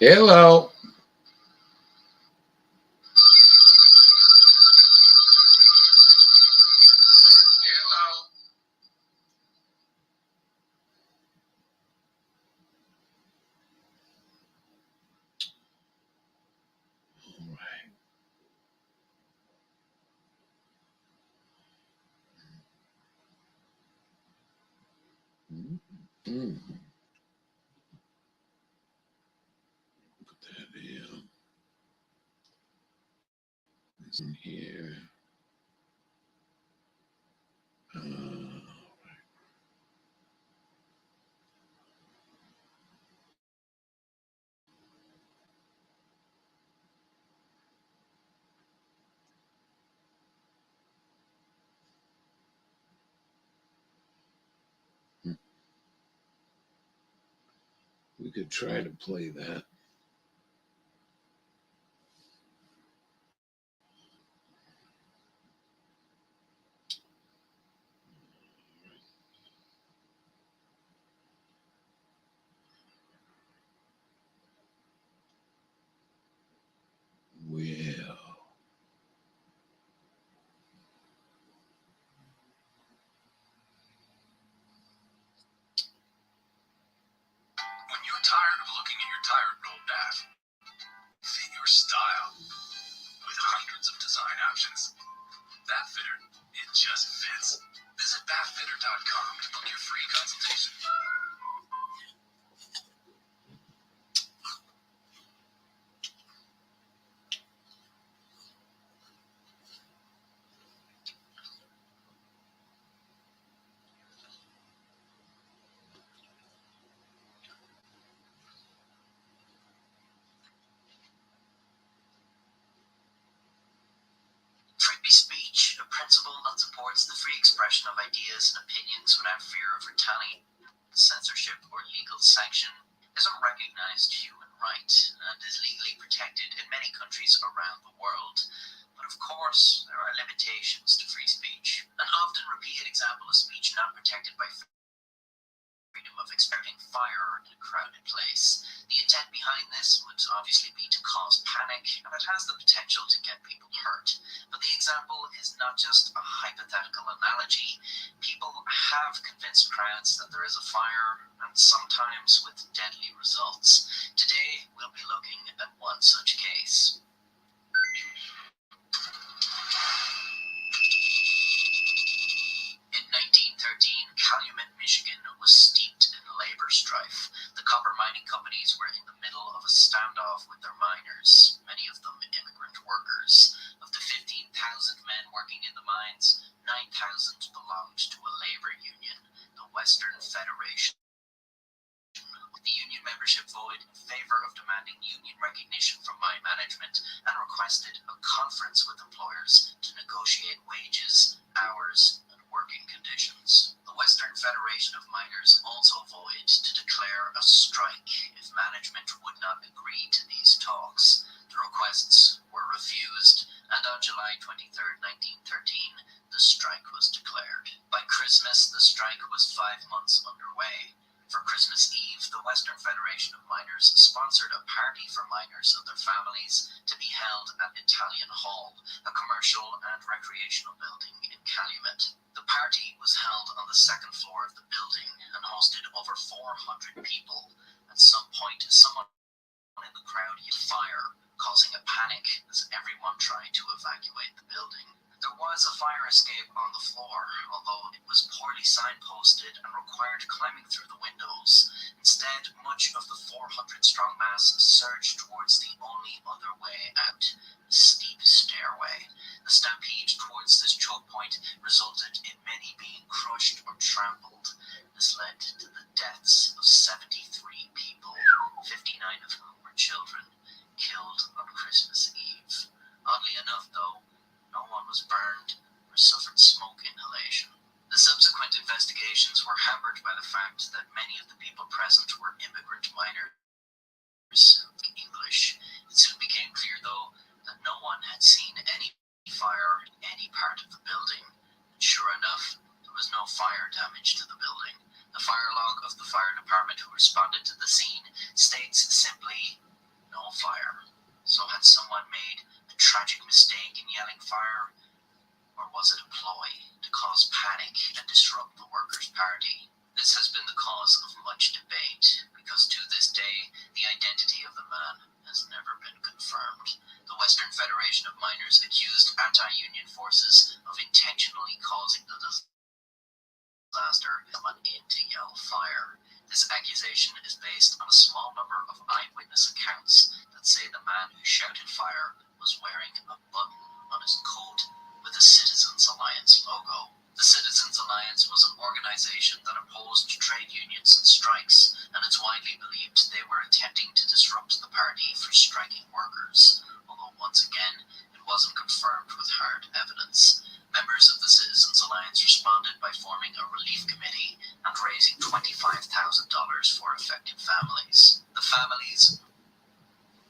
Hello. All right. Mm. Put that in. It's in here. We could try to play that. Well. When you're tired of looking at your tired old bath, fit your style with hundreds of design options. Bath Fitter, it just fits. Visit bathfitter.com to book your free consultation. Free speech, a principle that supports the free expression of ideas and opinions without fear of retaliation, censorship, or legal sanction, is a recognized human right and is legally protected in many countries around the world. But of course, there are limitations to free speech. An often repeated example of speech not protected by freedom of expressing fire in a crowded place. The intent behind this would obviously be to cause panic, and it has the potential to get people hurt. But the example is not just a hypothetical analogy. People have convinced crowds that there is a fire, and sometimes with deadly results. Today, we'll be looking at one such case. In 1913, Calumet, Michigan was steeped in labor strife. The copper mining companies were in the middle of a standoff with their miners, many of them immigrant workers. Of the 15,000 men working in the mines, 9,000 belonged to a labor union, the Western Federation. The union membership voted in favor of demanding union recognition from mine management and requested a conference with employers to negotiate wages, hours, and working conditions. The Western Federation of Miners also voted to declare a strike if management would not agree to these talks. The requests were refused, and on July 23, 1913, the strike was declared. By Christmas, the strike was 5 months underway. For Christmas Eve, the Western Federation of Miners sponsored a party for miners and their families to be held at Italian Hall, a commercial and recreational building in Calumet. The party was held on the second floor of the building and hosted over 400 people. At some point, someone in the crowd yelled fire, causing a panic as everyone tried to evacuate the building. There was a fire escape on the floor, although it was poorly signposted and required climbing through the windows. Instead, much of the 400-strong mass surged towards the only other way out, a steep stairway. The stampede towards this choke point resulted in many being crushed or trampled. This led to the deaths of 73 people, 59 of whom were children, killed on Christmas Eve. Oddly enough, though, no one was burned or suffered smoke inhalation. The subsequent investigations were hampered by the fact that many of the people present were immigrant miners speaking English. It soon became clear, though, that no one had seen any fire in any part of the building. number of eyewitness accounts that say the man who shouted fire was wearing a button on his coat with the Citizens Alliance logo. The Citizens Alliance was an organization that opposed trade unions and strikes, and it's widely believed they were attempting to disrupt the party for striking workers, although once again, it wasn't confirmed with hard evidence. Members of the Citizens Alliance responded by forming a relief committee and raising $25,000 for affected families. The families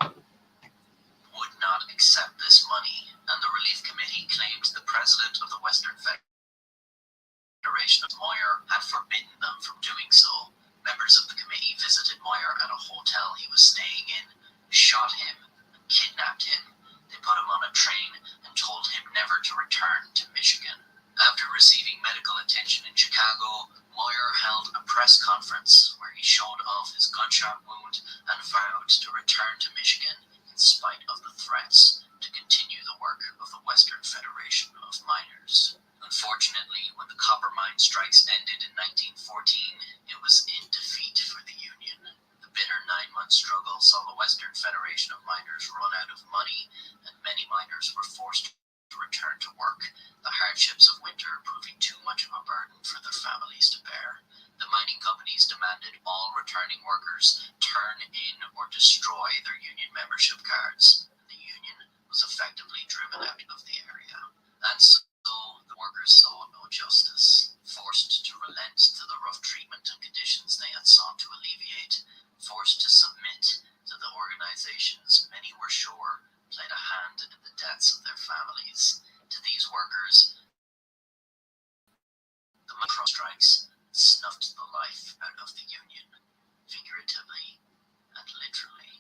would not accept this money, and the relief committee claimed the president of the Western Federation of Moyer had forbidden them from doing so. Members of the committee visited Moyer at a hotel he was staying in, shot him, and kidnapped him. They put him on a train and told him never to return to Michigan. After receiving medical attention in Chicago, Moyer held a press conference where he showed off his gunshot wound and vowed to return to Michigan in spite of the threats to continue the work of the Western Federation of Miners. Unfortunately, when the copper mine strikes ended in 1914, it was in defeat for the Union. The bitter 9-month struggle saw the Western Federation of Miners run out of money, and many miners were forced to return to work, the hardships of winter proving too much of a burden for their families to bear. The mining companies demanded all returning workers turn in or destroy their union membership cards. The union was effectively driven out of the area. And so the workers saw no justice, forced to relent to the rough treatment and conditions they had sought to alleviate, forced to submit to the organizations many were sure played a hand in the deaths of their families. To these workers, the micro strikes snuffed the life out of the union, figuratively and literally.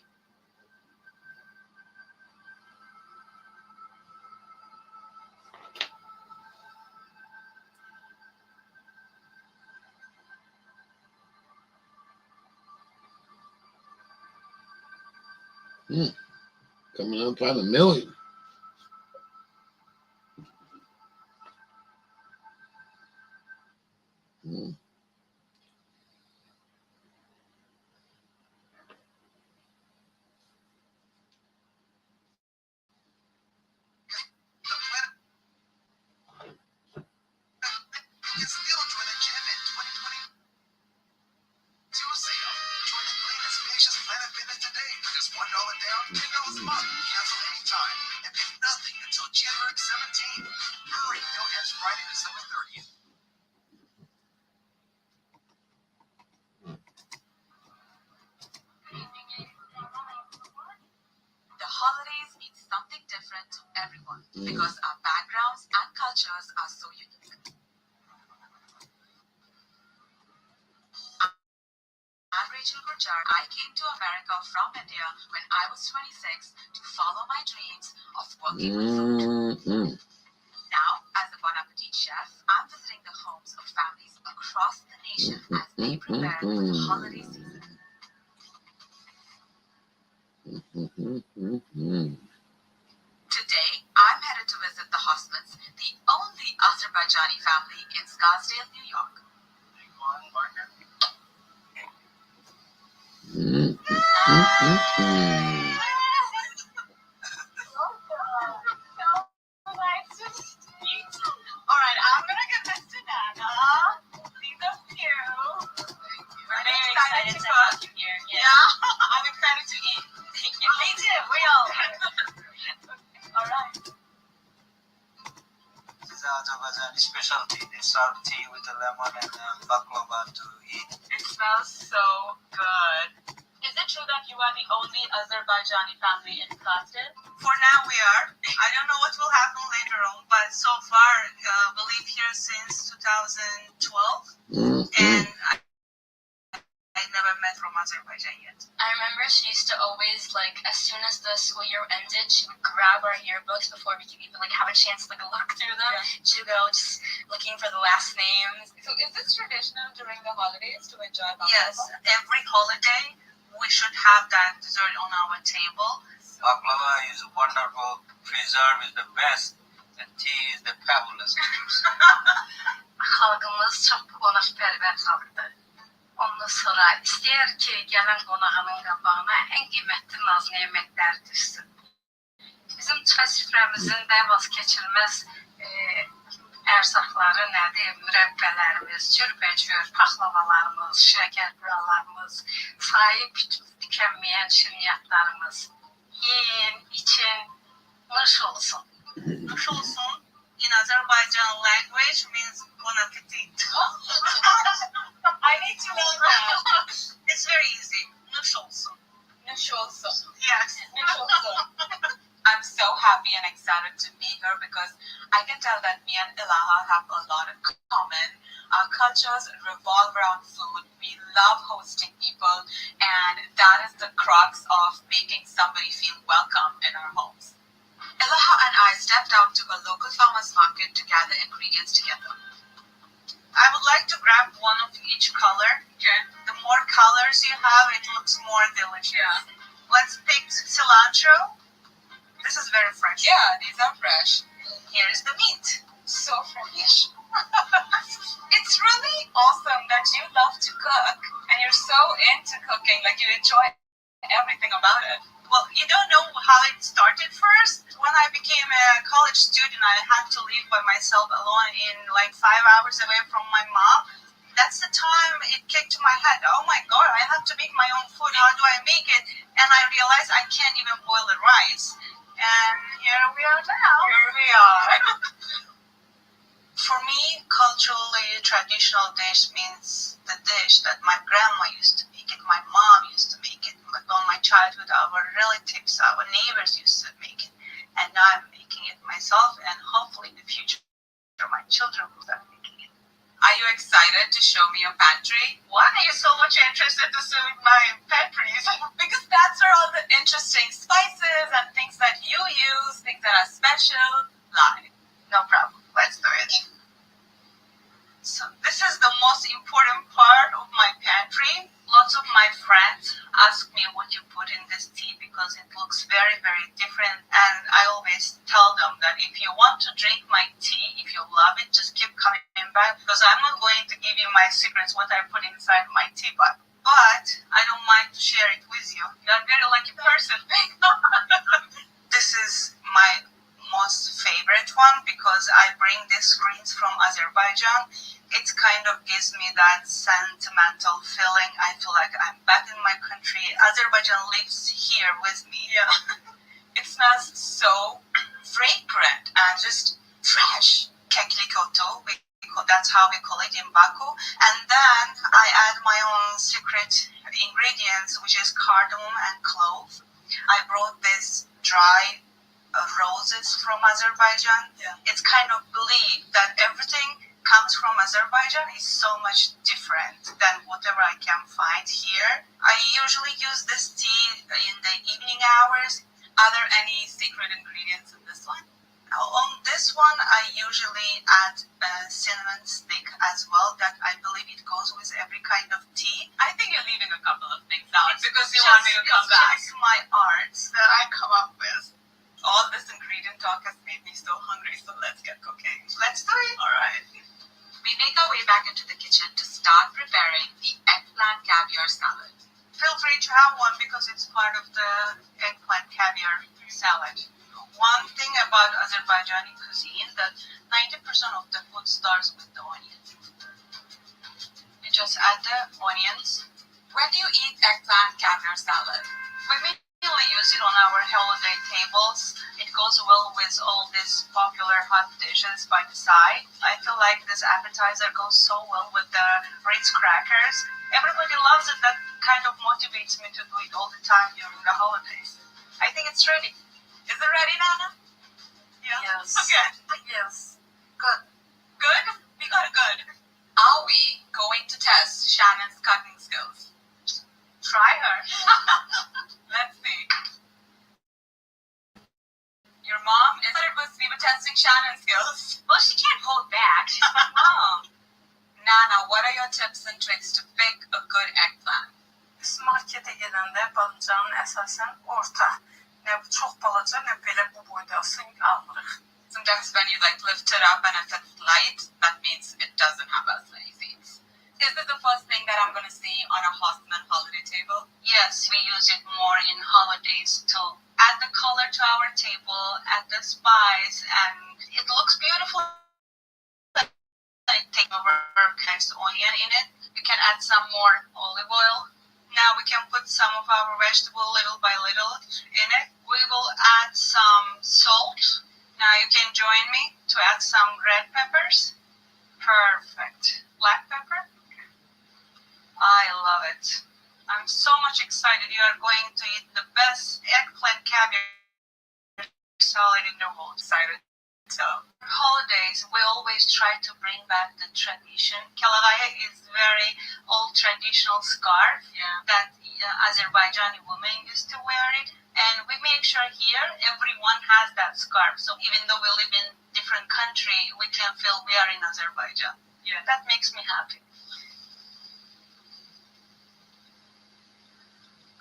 Coming up on 1 million. Because our backgrounds and cultures are so unique. I'm Rachel Gurjar. I came to America from India when I was 26 to follow my dreams of working with food. Now, as a Bon Appetit chef, I'm visiting the homes of families across the nation as they prepare for the holiday season. Today, I'm headed to visit the Hosmans, the only Azerbaijani family in Scottsdale, New York. Alright, I'm gonna give this to Nana. These are cute. Very excited to cook. Yeah, I'm excited to eat. Thank you. Me too, we all. Alright. This is Azerbaijani specialty. They serve tea with a lemon and baklava to eat. It smells so good. Is it true that you are the only Azerbaijani family in Scottsdale? For now we are. I don't know what will happen later on, but so far we live here since 2012, and I never met from Azerbaijan yet. I remember she used to always, like, as soon as the school year ended, she would grab our yearbooks before we could even, like, have a chance to, like, look through them. Yeah. She would go just looking for the last names. So is this traditional during the holidays to enjoy baklava? Yes, every holiday we should have that dessert on our table. Baklava is wonderful. Preserve is the best. And tea is the fabulous. Halkımız çok ona süper kalırdı. Ondan sonra ister ki gelen konağının qabağına en kıymetli nazlı yemekler düşsün. Bizim çay süfrəmizin də vazgeçilmez erzakları nədir? Mürəbbələrimiz, cürbəcür, paxlavalarımız, şəkər buralarımız, sahip tükənməyən şirniyyatlarımız. Yiyin, için, nuş olsun. Nush olsun in Azerbaijan language means bon appetit. I need to know that. It's very easy. Nush olsun. Nush olsun. Yes. Nush olsun. I'm so happy and excited to be here because I can tell that me and Ilaha have a lot in common. Our cultures revolve around food. We love hosting people, and that is the crux of making somebody feel welcome in our homes. Ilaha and I stepped out to a local farmer's market to gather ingredients together. I would like to grab one of each color. Okay. The more colors you have, it looks more delicious. Yeah. Let's pick cilantro. This is very fresh. Yeah, these are fresh. Here is the meat. So fresh. It's really awesome that you love to cook and you're so into cooking, like you enjoy everything about it. Well, you don't know how it started first. When I became a college student, I had to live by myself alone in like 5 hours away from my mom. That's the time it kicked to my head. Oh my God, I have to make my own food. How do I make it? And I realized I can't even boil the rice. And here we are now. Here we are. For me, culturally, traditional dish means the dish that my grandma used to make it, my mom used to make it, but on my childhood, our relatives, our neighbors used to make it, and now I'm making it myself, and hopefully in the future, my children will start making it. Are you excited to show me your pantry? Why are you so much interested to see my pantries? Because that's where all the interesting spices and things that you use, things that are special, lie. No problem. Let's do it. So this is the most important part of my pantry. Lots of my friends ask me what you put in this tea because it looks very, very different. And I always tell them that if you want to drink my tea, if you love it, just keep coming back because I'm not going to give you my secrets, what I put inside my teapot. But I don't mind to share it with you. You're a very lucky person. This is my most favorite one because I bring these greens from Azerbaijan. It kind of gives me that sentimental feeling. I feel like I'm back in my country. Azerbaijan lives here with me. Yeah. It smells so fragrant and just fresh. Keklikoto, that's how we call it in Baku. And then I add my own secret ingredients, which is cardamom and clove. I brought this dry roses from Azerbaijan. Yeah. It's kind of believed that everything comes from Azerbaijan is so much different than whatever I can find here. I usually use this tea in the evening hours. Are there any secret ingredients in this one? On this one, I usually add a cinnamon stick as well, that I believe it goes with every kind of tea. I think you're leaving a couple of things out because you Just- want me to come it's back. just my arts that I come up with. All this ingredient talk has made me so hungry, so let's get cooking. Let's do it. All right. We make our way back into the kitchen to start preparing the eggplant caviar salad. Feel free to have one because it's part of the eggplant caviar salad. One thing about Azerbaijani cuisine that 90% of the food starts with the onions. You just add the onions. When do you eat eggplant caviar salad? We mainly use it on our holiday tables. It goes well with all these popular hot dishes by the side. I feel like this appetizer goes so well with the Ritz crackers. Everybody loves it. That kind of motivates me to do it all the time during the holidays. I think it's ready. Is it ready, Nana? Yeah. Yes. Okay. Yes. Good. Good? We got it good. Are we going to test Shannon's cooking skills? Try her. Let's see. Your mom is it was we were testing Shannon's skills. Well, she can't hold back. She's my mom. Nana, what are your tips and tricks to pick a good eggplant? Biz markete gedəndə balıcanın əsasən orta, nə çox balaca, nə belə bu boydasın alırıq. Sometimes when you like lift it up and if it's light, that means it doesn't have as many seeds. Is it the first thing that that I'm gonna see on a Hostman holiday table? Yes, we use it more in holidays to add the color to our table, add the spice, and it looks beautiful. Take over cast onion in it. You can add some more olive oil. Now we can put some of our vegetable little by little in it. We will add some salt. Now you can join me to add some red peppers. Perfect. Black pepper. I love it. I'm so much excited. You are going to eat the best eggplant caviar salad in the world. Excited. So, Holidays, we always try to bring back the tradition. Kalalaya is very old traditional scarf that Azerbaijani women used to wear it. And we make sure here everyone has that scarf. So even though we live in different country, we can feel we are in Azerbaijan. Yeah, that makes me happy.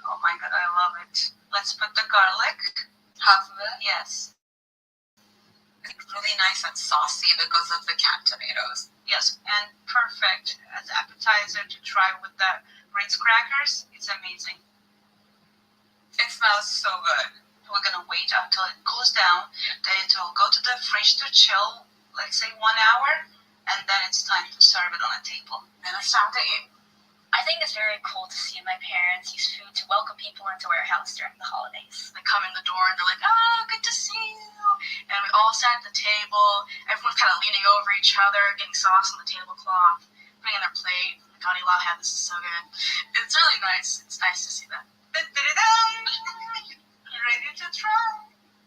Oh my God, I love it. Let's put the garlic. half of it. Yes. It's really nice and saucy because of the canned tomatoes. Yes, and perfect as appetizer to try with the Ritz crackers. It's amazing. It smells so good. We're gonna wait until it cools down. Then it will go to the fridge to chill, let's say 1 hour, and then it's time to serve it on a table. Then it's time to eat. I think it's very cool to see my parents use food to welcome people into our house during the holidays. They come in the door and they're like, "Oh, good to see you." And we all sat at the table. Everyone's kind of leaning over each other, getting sauce on the tablecloth, putting in their plate. God, Ilaha, this is so good. It's really nice. It's nice to see that. Ready to try.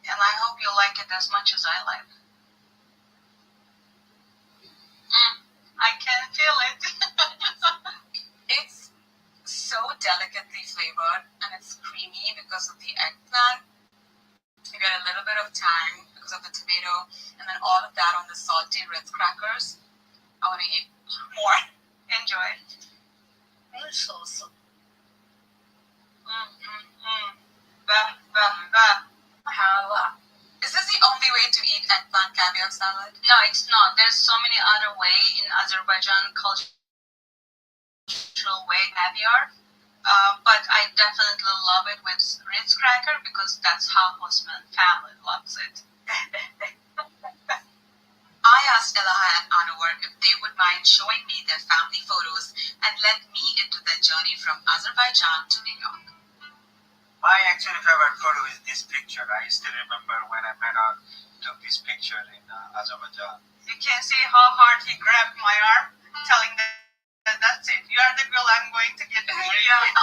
And I hope you like it as much as I like it. I can feel it. It's so delicately flavored and it's creamy because of the eggplant. You get a little bit of tang because of the tomato, and then all of that on the salty Ritz crackers. I want to eat more. Enjoy. Is this the only way to eat eggplant caviar salad? No, it's not. There's so many other ways in Azerbaijan cultural way caviar. But I definitely love it with Ritz cracker because that's how Osman family loves it. I asked Elaha and Anwar if they would mind showing me their family photos and let me into their journey from Azerbaijan to New York. My actually favorite photo is this picture. I still remember when I took this picture in Azerbaijan. You can see how hard he grabbed my arm, telling that that's it. You are the girl I'm going to get married.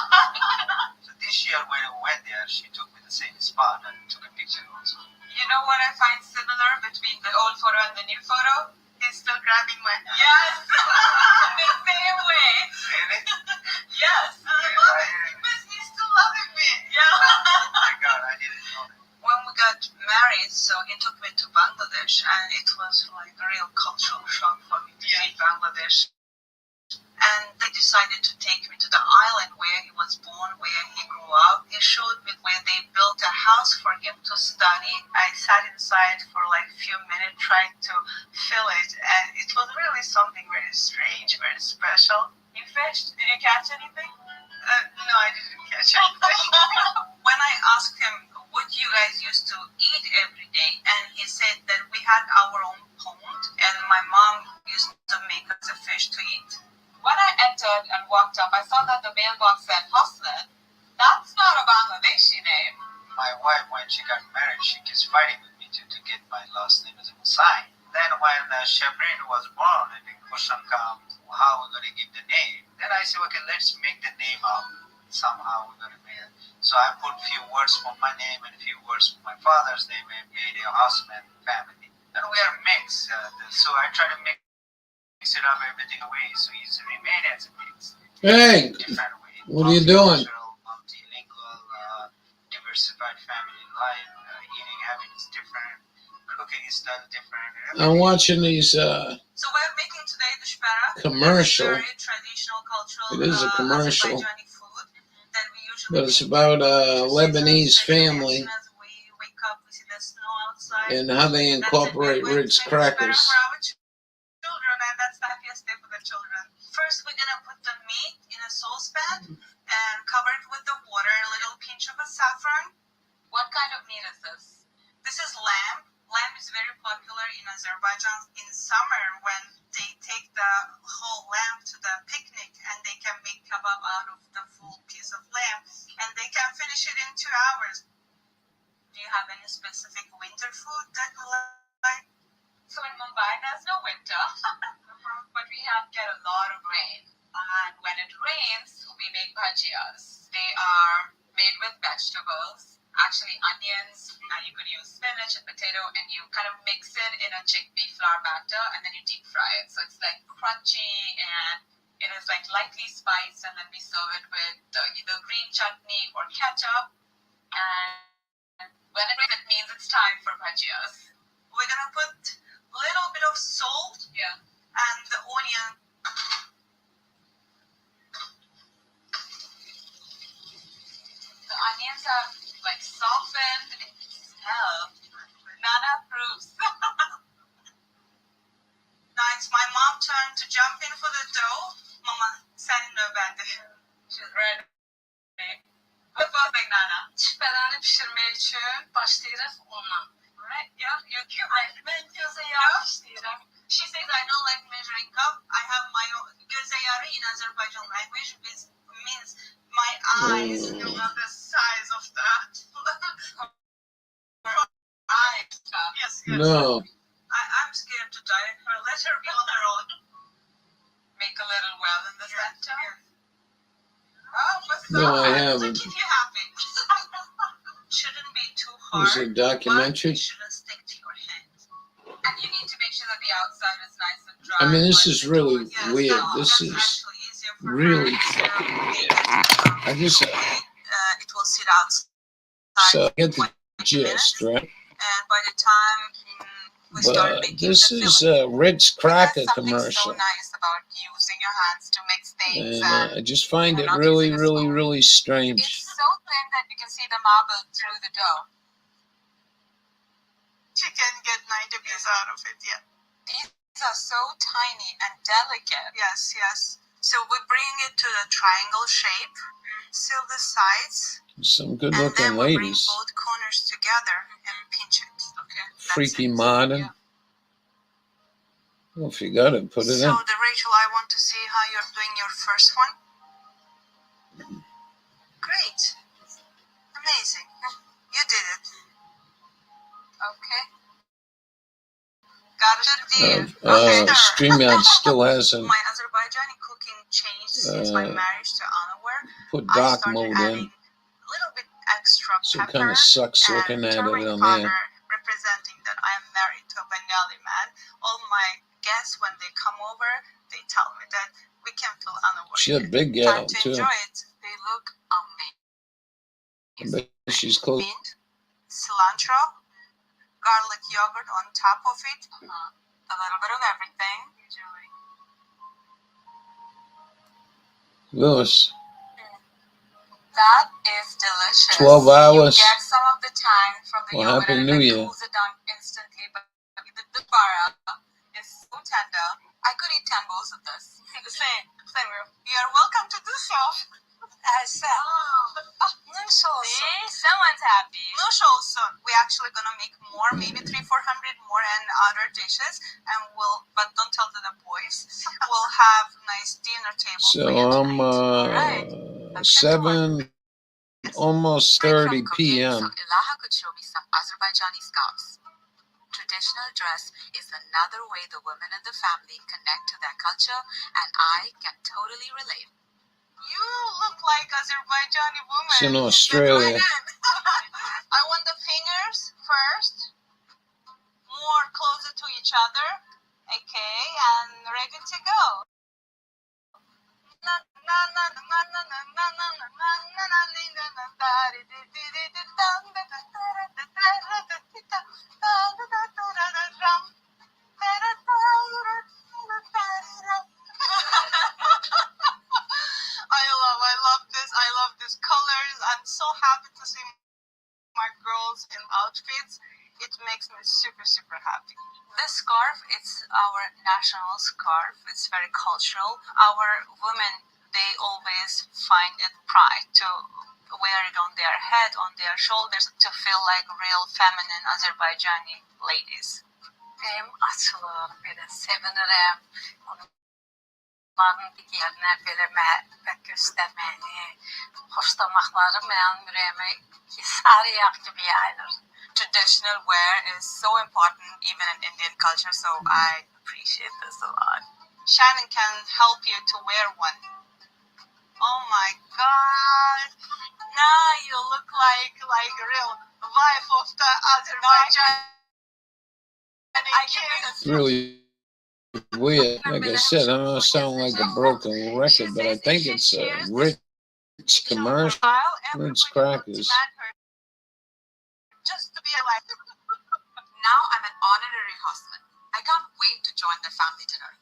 So this year when I went there, she took me the same spot and took a picture also. You know what I find similar between the old photo and the new photo? He's still grabbing my hand. Yes! The same way. Really? Yes. He's still loving me. Yeah. Oh my God, I didn't know that. When we got married, so he took me to Bangladesh, and it was like a real cultural shock for me to see Bangladesh. And they decided to take me to the island where he was born, where he grew up. They showed me where they built a house for him to study. I sat inside for like a few minutes trying to feel it, and it was really something very strange, very special. You fished? Did you catch anything? No, I didn't catch anything. When I asked him what you guys used to eat every day, and he said that we had our own pond, and my mom used to make us a fish to eat. When I entered and walked up, I saw that the mailbox said Hoslet. That's not a Bangladeshi name. My wife, when she got married, she keeps fighting with me to get my last name as a Musai. Then when Shabrin was born and the question comes, how we're going to give the name, then I said, okay, let's make the name up. Somehow we're going to make it. So I put a few words from my name and a few words from my father's name and made a Osman family. And we are mixed. So I try to mix it up everything away so it's remain as a mix. Hey, Different way. what are you doing? Multilingual, diversified family life. Eating habits different. Cooking style different. I'm watching these So we're making today the shpara. commercial, Very traditional cultural. It is a commercial, Azerbaijani food that we usually but it's make. about a Lebanese family As we wake up, we see the snow outside. and how they That's it. incorporate We're going Ritz to make the shpara crackers. for our children, and that's the happiest day for the children. First, we're gonna put the meat in a saucepan and cover it with the water, a little pinch of a saffron. What kind of meat is this? This is lamb. Lamb is very popular in Azerbaijan in summer when they take the whole lamb to the picnic and they can make kebab out of the full piece of lamb and they can finish it in 2 hours. Do you have any specific winter food that you like? So in Mumbai, there's no winter, but we get a lot of rain. And when it rains, we make bhajias. They are made with vegetables, actually onions, and you could use spinach and potato, and you kind of mix it in a chickpea flour batter, and then you deep fry it. So it's like crunchy, and it is like lightly spiced, and then we serve it with either green chutney or ketchup. And when it rains, it means it's time for bhajias. We're gonna put a little bit of salt and the onion. The onions have like softened and smell. Nana approves. Now it's my mom's turn to jump in for the dough. Mama, sen nöbende. She's ready. What was it, Nana? Şüphelenli pişirme için başlayırız ondan. Right? Yeah, ben gözeyarı başlayırım. She says I don't like measuring cup. I have my own. Gözeyarı in Azerbaijan language means my eyes are the size of that. Eyes. Yes. No. I'm scared to die. Let her be on her own. Make a little well in the center. No, I haven't. To keep you happy. Shouldn't be too hard. Is it a documentary? But it shouldn't stick to your hand. And you need to make sure that the outside is nice and dry. I mean, this is really Yes, weird. This that's is actually easier for really her. fucking weird. I It just will sit outside. so I get the gist, right? And by the time we start But making this the is filling. a Ritz cracker That's something commercial, so nice about using your hands to mix things. and I just find it not really, using a really, spoon. really It's strange. so thin that you can see the marble through the dough. She can get 90 pieces out of it, yeah. These are so tiny and delicate. Yes. So we bring it to the triangle shape, seal the sides, Some and good-looking then we bring ladies, both corners together and pinch it. Okay. that's freaky it. modern. Yeah. Well, if you got it, put it So, in. Rachel, I want to see how you're doing your first one. Great. Amazing. You did it. Okay. Got it. Okay. StreamYard still hasn't My Azerbaijani cooking changed since my marriage to Anwar. put I dark started mode adding in, a little bit extra so it pepper kind of sucks and looking at it turmeric on powder, there. representing that I am married to a Bengali man. All my guests, when they come over, they tell me that we can feel Anwar. She a big Time gal to too. enjoy it. They look amazing. I bet she's close. Mint, cilantro, garlic yogurt on top of it. A little bit of everything. Lewis, That is delicious. 12 hours. You get some of the tang from the Well, yogurt Happy and New it Year. cools it down instantly. But the bara is so tender. I could eat 10 bowls of this. Same. You're welcome to the show. Nuş olsun. See? Someone's happy. Nush also. We're actually gonna make more, maybe 300-400 more and other dishes, and but don't tell to the boys. We'll have nice dinner table so for you I'm tonight. 7, almost 30 p.m. So Ilaha could show me some Azerbaijani scarves. Traditional dress is another way the women in the family connect to their culture, and I can totally relate. You look like Azerbaijani woman. It's in Australia. I want the fingers first, more closer to each other. Okay, and ready to go. I love this. I love these colors. I'm so happy to see my girls in outfits. It makes me super, super happy. This scarf is our national national scarf. It's very cultural. Our women, they always find it pride to wear it on their head, on their shoulders, to feel like real feminine Azerbaijani ladies. Benim açılır, böyle sevinirim. Onların digərinə belə məhəbbət göstərməyini, xoşlamaqları mənim ürəyimə sarı yağ kimi yayılır. Traditional wear is so important even in Indian culture, so I appreciate this a lot. Shannon can help you to wear one. Oh my god! Now you look like a real wife of the Azerbaijan. Really weird. Like I said, I don't sound like a broken record, but I think it's a Ritz commercial. Ritz crackers. Just to be alive. Now I'm an honorary husband. I can't wait to join the family dinner.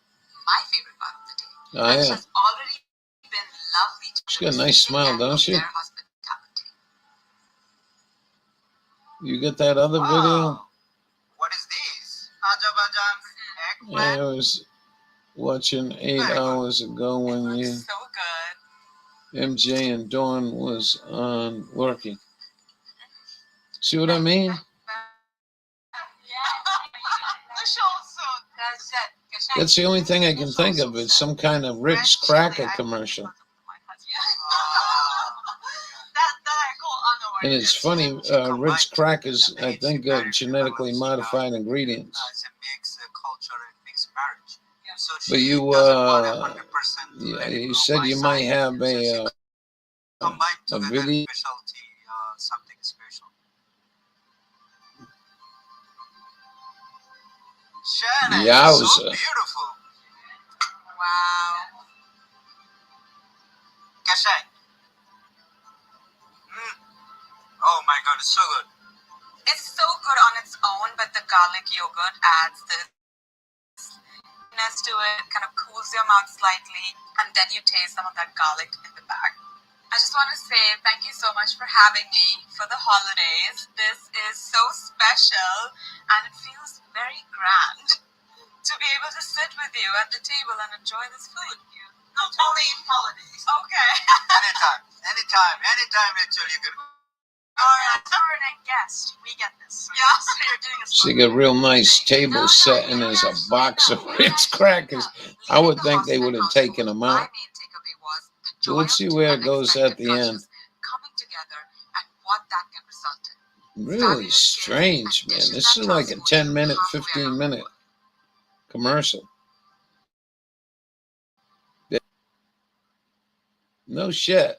My favorite part of the day. Oh, It yeah. has already been lovely to She's got a nice smile, don't she? their hospitality. You get that other video? What is this? Azerbaijan eggplant? Yeah, I was watching 8 hours ago when you, So good. MJ and Dawn was on working. See what I mean? That's the only thing I can think of. It's some kind of Ritz cracker commercial. And it's funny, Ritz crackers, I think, are genetically modified ingredients. It's a mixed culture and mixed marriage. So But she you, doesn't want 100% yeah, let it you go said by you side. might have So she a combined together video. specialty, something special. Shannon, Yowza. so beautiful. Wow. Kashay. Oh my god, it's so good. It's so good on its own, but the garlic yogurt adds this to it, kind of cools your mouth slightly, and then you taste some of that garlic in the bag. I just want to say thank you so much for having me for the holidays. This is so special, and it feels very grand to be able to sit with you at the table and enjoy this food. Not only in holidays. Okay. Anytime, actually, you can. Alright, foreign guest. We get this. Yeah. So you're doing a She got a real nice table set, and there's a box of Ritz crackers. I would think they would have taken them out. But let's see where it goes at the end. Coming together and what that can result in. Really strange, man. This is like a 10-minute, 15-minute commercial. No shit.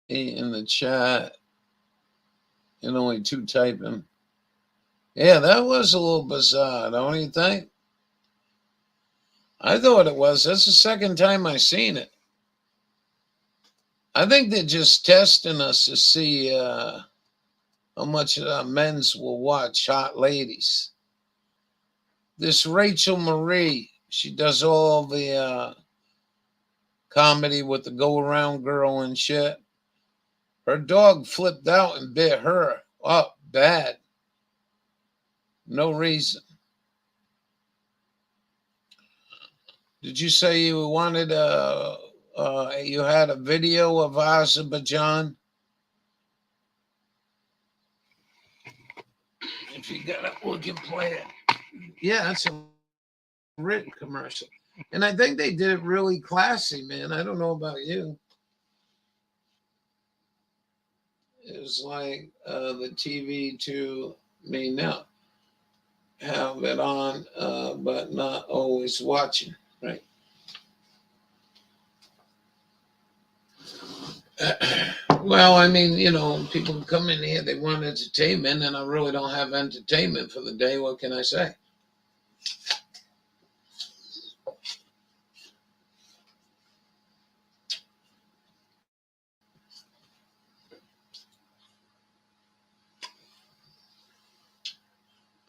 In the chat, and only 2 typing. Yeah, that was a little bizarre, don't you think? I thought it was. That's the second time I seen it. I think they're just testing us to see how much men's will watch hot ladies. This Rachel Marie, she does all the comedy with the go-around girl and shit. Her dog flipped out and bit her up bad. No reason. Did you say you wanted you had a video of Azerbaijan? If you got it, we can play it. Yeah, it's a written commercial. And I think they did it really classy, man. I don't know about you. It was like the TV to me now. Have it on, but not always watching, right? Well, I mean, you know, people come in here, they want entertainment, and I really don't have entertainment for the day. What can I say?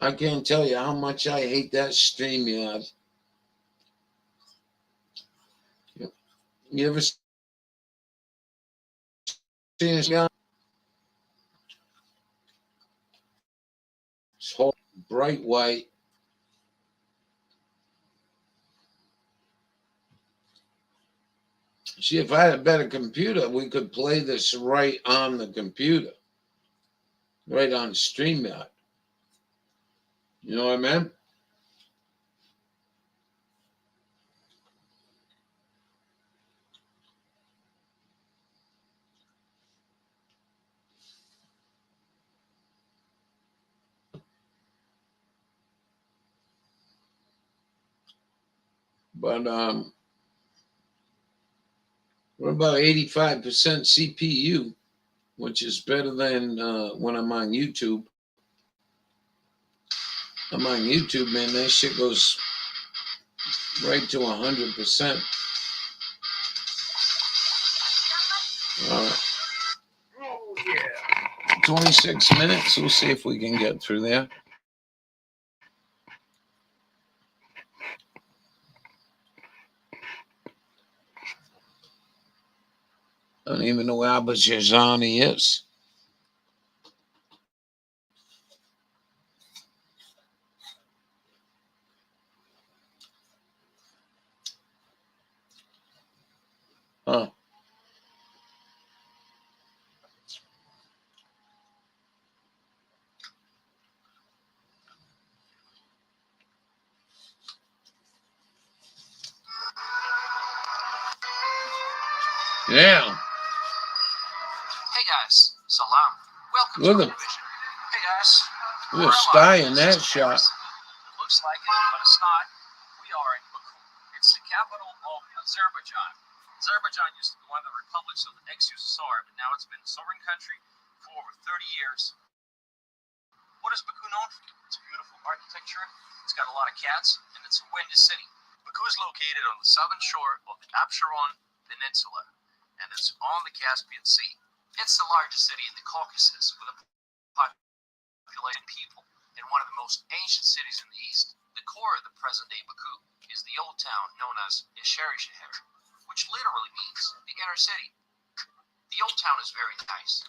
I can't tell you how much I hate that StreamYard. You ever seen StreamYard? It's whole bright white. See, if I had a better computer, we could play this right on the computer, right on StreamYard. You know what I mean? But we're about 85% CPU, which is better than when I'm on YouTube. I'm on YouTube, man. That shit goes right to 100%. Oh, yeah. 26 minutes. We'll see if we can get through there. I don't even know where Abba Jazani is. Huh. Yeah. Hey guys, salam. Welcome to Look our division. Hey guys, at the sky in that shot. Looks like it, but it's not. We are in Baku. It's the capital of Azerbaijan. Azerbaijan used to be one of the republics of the ex-USSR, but now it's been a sovereign country for over 30 years. What is Baku known for? It's beautiful architecture, it's got a lot of cats, and it's a windy city. Baku is located on the southern shore of the Absheron Peninsula, and it's on the Caspian Sea. It's the largest city in the Caucasus with a populated people and one of the most ancient cities in the east. The core of the present-day Baku is the old town known as Esheri-Sheher, which literally means the inner city. The old town is very nice,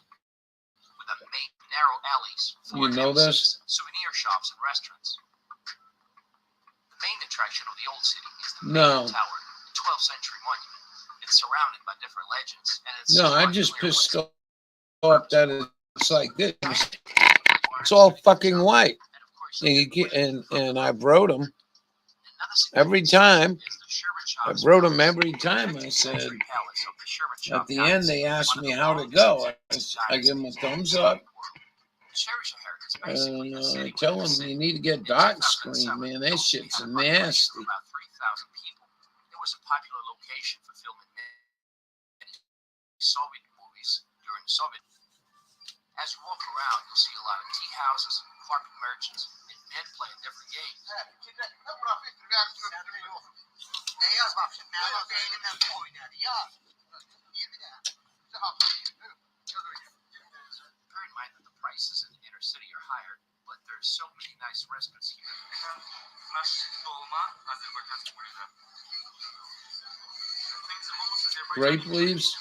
with the main narrow alleys full You of know this? souvenir shops and restaurants. The main attraction of the old city is the No. Main Tower, a 12th century monument. It's surrounded by different legends, and it's No, I just unclear pissed what's off that it's like this. It's all fucking white. And I wrote them every time. I wrote them every time. I said, at the end, they asked me how to go. I give them a thumbs up. And I tell them, you need to get dark screen, man. That shit's nasty. It was a popular location for filming many Soviet movies during the Soviet. As you walk around, you'll see a lot of tea houses, carpet merchants, and men playing different games. Bear in mind that the prices in the inner city are higher, but there's so many nice restaurants here. Grape leaves.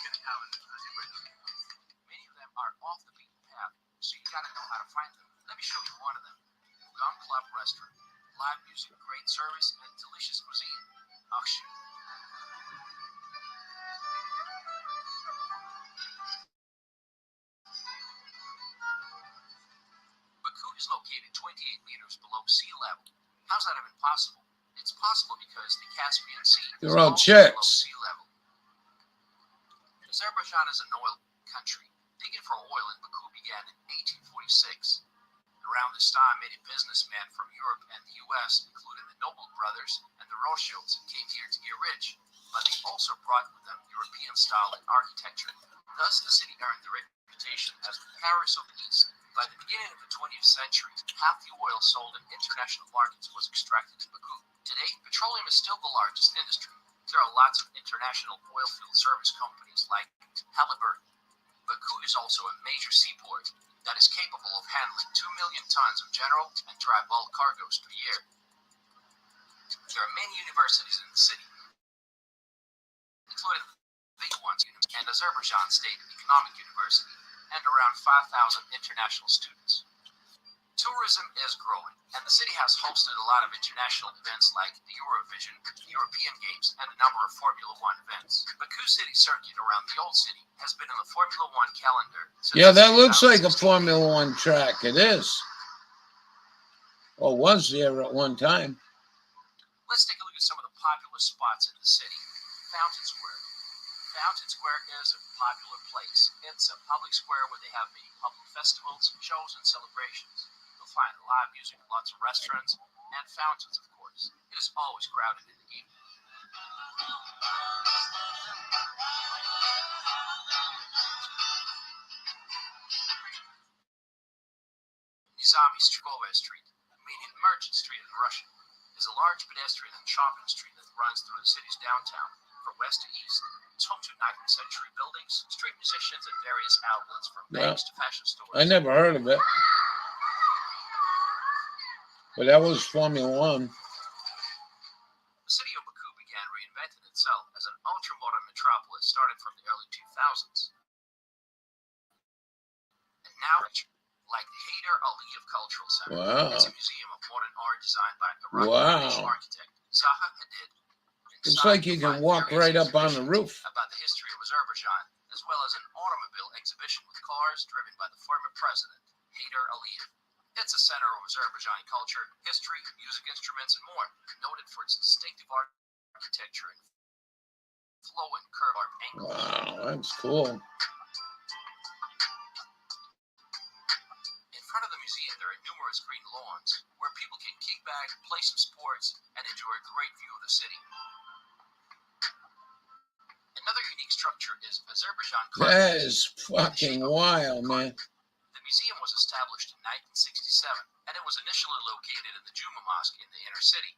Many of them are off the beaten path, so you gotta know how to find them. Let me show you one of them. Gun Club Restaurant. Live music, great service, and delicious cuisine. Akshi. Baku is located 28 meters below sea level. How's that even possible? It's possible because the Caspian Sea is They're all also below chicks. sea level. Azerbaijan is an oil country. Digging for oil in Baku began in 1846. Around this time, many businessmen from Europe and the U.S., including the Noble brothers and the Rothschilds, came here to get rich, but they also brought with them European style and architecture. Thus, the city earned the reputation as the Paris of the East. By the beginning of the 20th century, half the oil sold in international markets was extracted in Baku. Today, petroleum is still the largest industry. There are lots of international oil field service companies like Halliburton. Baku is also a major seaport. that is capable of handling 2 million tons of general and dry bulk cargoes per year. There are many universities in the city, including the big ones and Azerbaijan State Economic University, and around 5,000 international students. Tourism is growing, and the city has hosted a lot of international events like the Eurovision, the European Games, and a number of Formula One events. Baku City Circuit around the Old City has been in the Formula One calendar since Yeah, that looks like a 2016. Formula One track. It is. Or was there at one time. Let's take a look at some of the popular spots in the city. Fountain Square. Fountain Square is a popular place. It's a public square where they have many public festivals, shows, and celebrations. You'll find live music, lots of restaurants, and fountains, of course. It is always crowded in the evening. Nizami Street, meaning Merchant Street in Russian, is a large pedestrian and shopping street that runs through the city's downtown from west to east. It's home to 19th century buildings, street musicians, and various outlets from banks to fashion stores. I never heard of it. But that was Formula One. The city of Baku began reinventing itself as an ultra-modern metropolis starting from the early 2000s. And now, like the Hyder Aliyev Cultural Center, it's a museum of modern art designed by Iraqi architect Zaha Hadid. Looks like you can walk right up on the roof. About the history of Azerbaijan, as well as an automobile exhibition with cars driven by the former president, Hyder Aliyev. It's a center of Azerbaijani culture, history, music instruments, and more, noted for its distinctive architecture and flowing curved art angles. Wow, that's cool. In front of the museum, there are numerous green lawns where people can kick back, play some sports, and enjoy a great view of the city. Another unique structure is Azerbaijan Carpet. That is fucking wild, man. The museum was established in 1967, and it was initially located in the Juma Mosque in the inner city.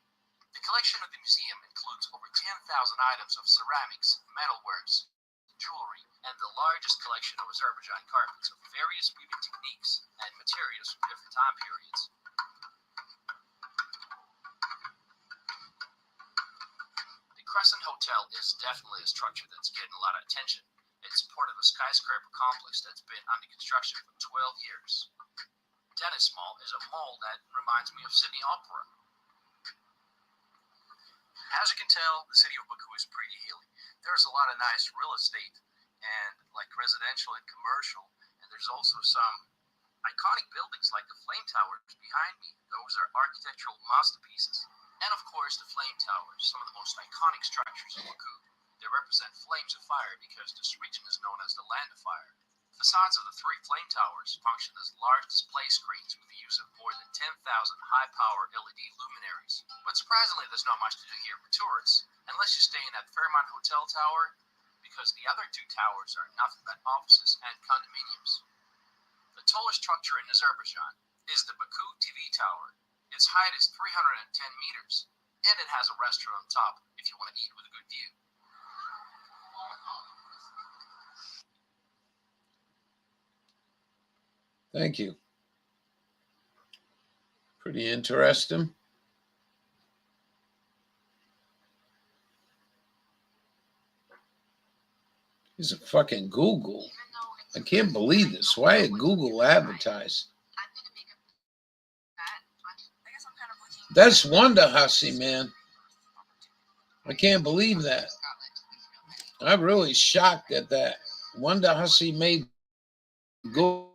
The collection of the museum includes over 10,000 items of ceramics, metalworks, jewelry, and the largest collection of Azerbaijan carpets of various weaving techniques and materials from different time periods. The Crescent Hotel is definitely a structure that's getting a lot of attention. It's part of a skyscraper complex that's been under construction for 12 years. Dennis Mall is a mall that reminds me of Sydney Opera. As you can tell, the city of Baku is pretty hilly. There's a lot of nice real estate, and like residential and commercial, and there's also some iconic buildings like the Flame Towers behind me. Those are architectural masterpieces. And of course, the Flame Towers, some of the most iconic structures in Baku. They represent flames of fire because this region is known as the land of fire. The facades of the three flame towers function as large display screens with the use of more than 10,000 high-power LED luminaries. But surprisingly, there's not much to do here for tourists, unless you're staying at Fairmont Hotel Tower, because the other two towers are nothing but offices and condominiums. The tallest structure in Azerbaijan is the Baku TV Tower. Its height is 310 meters, and it has a restaurant on top if you want to eat with a good view. Thank you. Pretty interesting. He's a fucking Google. I can't believe this. Why did Google advertise? That's Wanda Hussey, man. I can't believe that. I'm really shocked at that. Wanda Hussey made Google.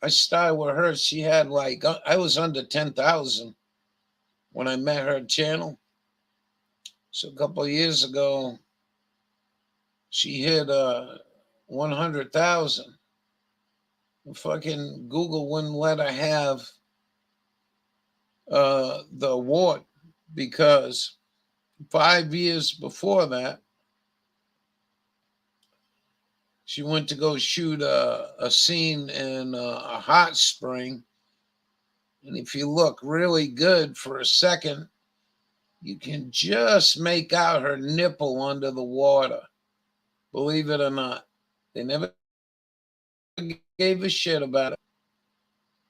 I started with her. She had like, I was under 10,000 when I met her channel. So a couple of years ago, she hit 100,000. Fucking Google wouldn't let her have the award because 5 years before that, she went to go shoot a scene in a hot spring. And if you look really good for a second, you can just make out her nipple under the water. Believe it or not. They never gave a shit about it.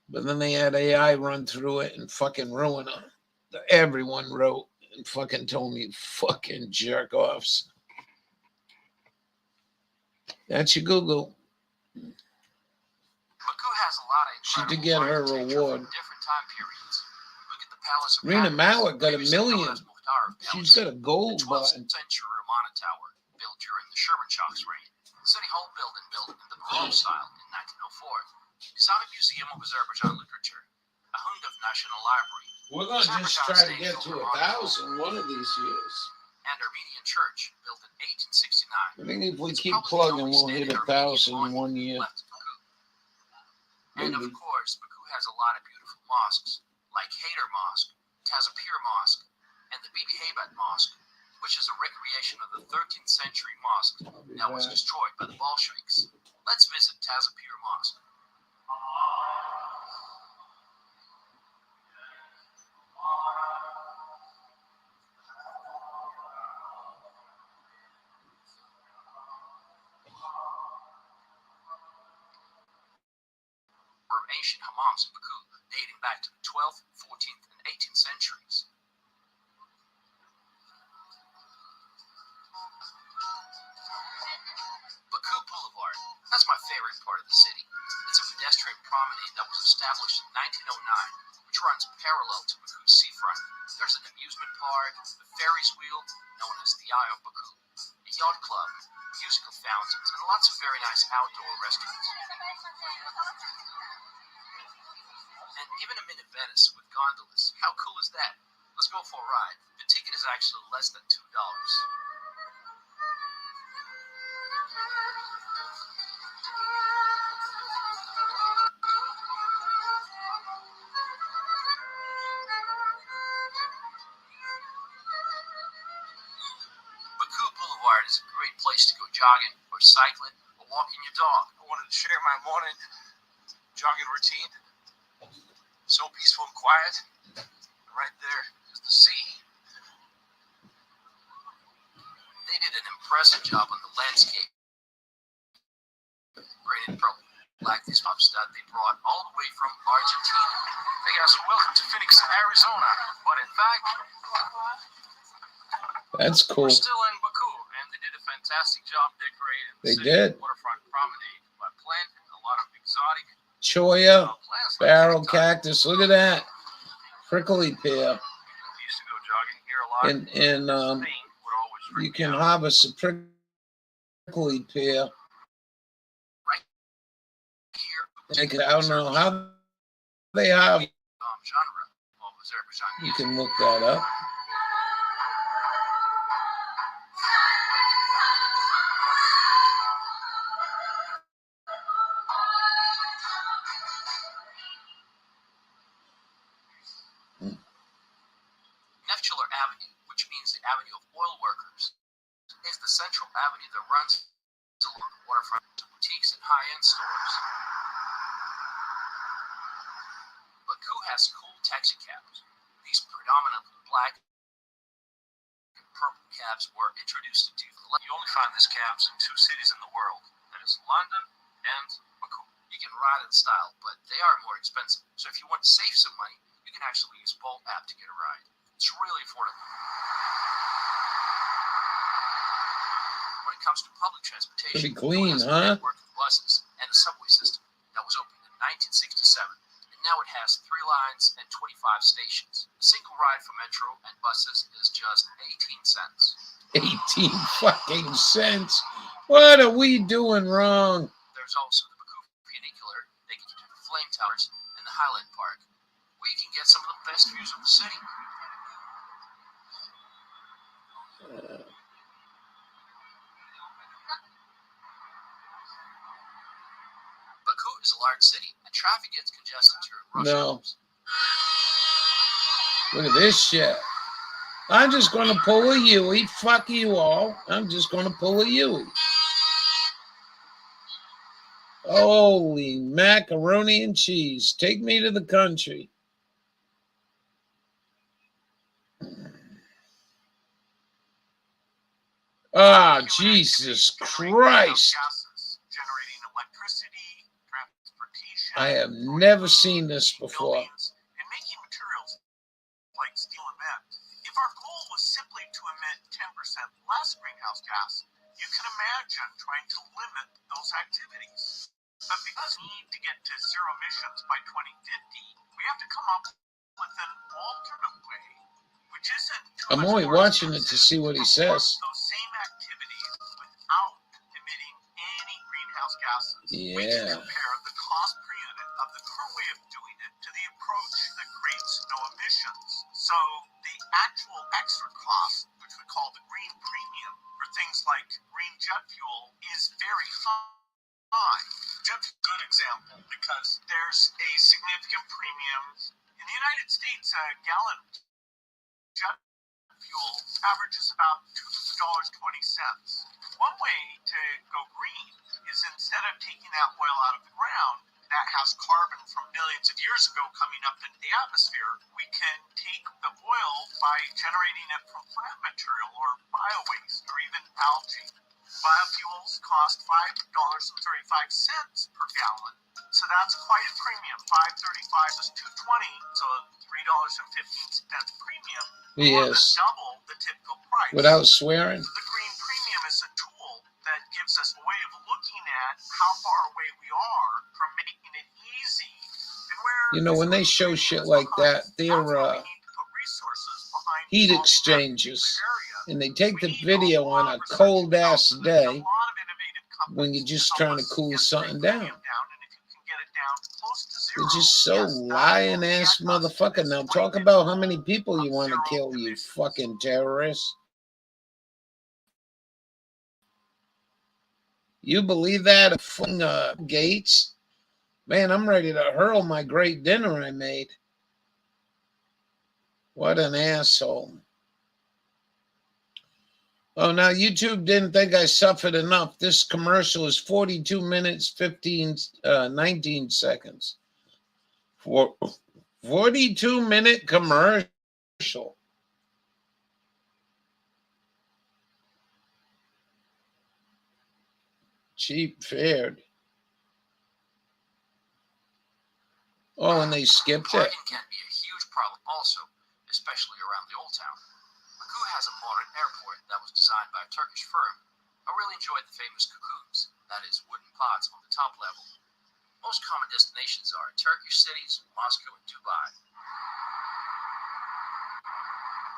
But then they had AI run through it and fucking ruin it. Everyone wrote and fucking told me fucking jerk offs. That's your Google. Baku has a lot of She did incredible get her architecture reward. from different time periods. Look at the Palace of Rena Patmos, Malik got a previously known million. as Mukhtar She's Palace. got a The gold 12th button. century Ramana Tower, built during the Sherman Shah's reign. City Hall building built in the Baroque style in 1904. Islamic Museum of Azerbaijan Literature. A Hund of National Library. We're going to just try to get to 1,000 one of these years. And Armenian Church, built in 1869. I think if we It's keep probably the plugging, only we'll hit standing 1,000 Armenian one year. left in Baku. And of Maybe. course, Baku has a lot of beautiful mosques, like Hayder Mosque, Tazapir Mosque, and the Bibi Heybet Mosque, which is a recreation of the 13th century mosque that was destroyed by the Bolsheviks. Let's visit Tazapir Mosque. Of ancient hammams in Baku, dating back to the 12th, 14th, and 18th centuries. Baku Boulevard, that's my favorite part of the city. It's a pedestrian promenade that was established in 1909, which runs parallel to Baku's seafront. There's an amusement park, the Ferris wheel, known as the Eye of Baku, a yacht club, musical fountains, and lots of very nice outdoor restaurants. And even a mini Venice with gondolas. How cool is that? Let's go for a ride. The ticket is actually less than $2. Baku Boulevard is a great place to go jogging or cycling or walking your dog. I wanted to share my morning jogging routine. So peaceful and quiet. Right there is the sea. They did an impressive job on the landscape. Graded purple, black these pups that they brought all the way from Argentina. Hey guys, welcome to Phoenix, Arizona. But in fact, That's cool. we're still in Baku, and they did a fantastic job decorating the They city did. waterfront promenade by planting a lot of exotic Choya, plants like barrel cacti. cactus. Look at that. Prickly pear. We used to go jogging here a lot. And This thing would always freak you me can out. harvest a prickly pear. Here, I don't know how they have. genre of Azerbaijan You music. can look that up. Neftchuler Avenue, which means the Avenue of Oil Workers, is the central avenue that runs along the waterfront to boutiques and high-end stores. Baku has cool taxi cabs. These predominantly black and purple cabs were introduced into the You only find these cabs in two cities in the world. That is London and Baku. You can ride in style, but they are more expensive. So if you want to save some money, you can actually use Bolt app to get a ride. It's really affordable. When it comes to public transportation, Pretty clean, Baku has a huh? network of buses and a subway system that was opened in 1967, and now it has 3 lines and 25 stations. A single ride for metro and buses is just 18 cents. 18 fucking cents. What are we doing wrong? There's also the Baku funicular that gets you to the Flame Towers and the Highland Park, where you can get some of the best views of the city. Baku is a large city, and traffic gets congested during rush No. hours. Look at this shit. I'm just going to pull a Yui. Fuck you all. I'm just going to pull a Yui. Holy macaroni and cheese. Take me to the country. Ah, Jesus Christ. Gases, generating electricity, transportation, I have never seen this before. buildings, and making materials like steel emit. If our goal was simply to emit 10% less greenhouse gas, you can imagine trying to limit those activities. But because we need to get to zero emissions by 2050, we have to come up with an alternate way, which isn't too I'm much only more watching it to expensive see what he perform says. those same activities without emitting any greenhouse gases. We can Yeah. compare the cost per unit of the current way of doing it to the approach that creates no emissions. So the actual extra cost, which we call the green premium, for things like green jet fuel is very high. Jet's a good example because there's a significant premium. In the United States, a gallon of jet fuel averages about $2.20. One way to go green is instead of taking that oil out of the ground that has carbon from millions of years ago coming up into the atmosphere, we can take the oil by generating it from plant material or bio-waste or even algae. Biofuels cost $5.35 per gallon, so that's quite a premium. $5.35 is $2.20, so $3.15 premium. More than Yes. double the typical price. Without swearing. The green premium is a tool that gives us a way of looking at how far away we are from making it easy. And where You know, when they show shit like that, they're heat exchangers. And they take the video on a cold ass day when you're just trying to cool something down. They're just so lying ass motherfucker. Now talk about how many people you want to kill, you fucking terrorists. You believe that? Fucking Gates? Man, I'm ready to hurl my great dinner I made. What an asshole. Oh, now YouTube didn't think I suffered enough. This commercial is 42 minutes, 19 seconds. 42-minute commercial. Cheap fared. Oh, and they skipped it. Parking can be a huge problem also, especially around the Old Town. Baku has a modern airport that was designed by a Turkish firm. I really enjoyed the famous cuckoos, that is, wooden pods on the top level. Most common destinations are Turkish cities, Moscow, and Dubai.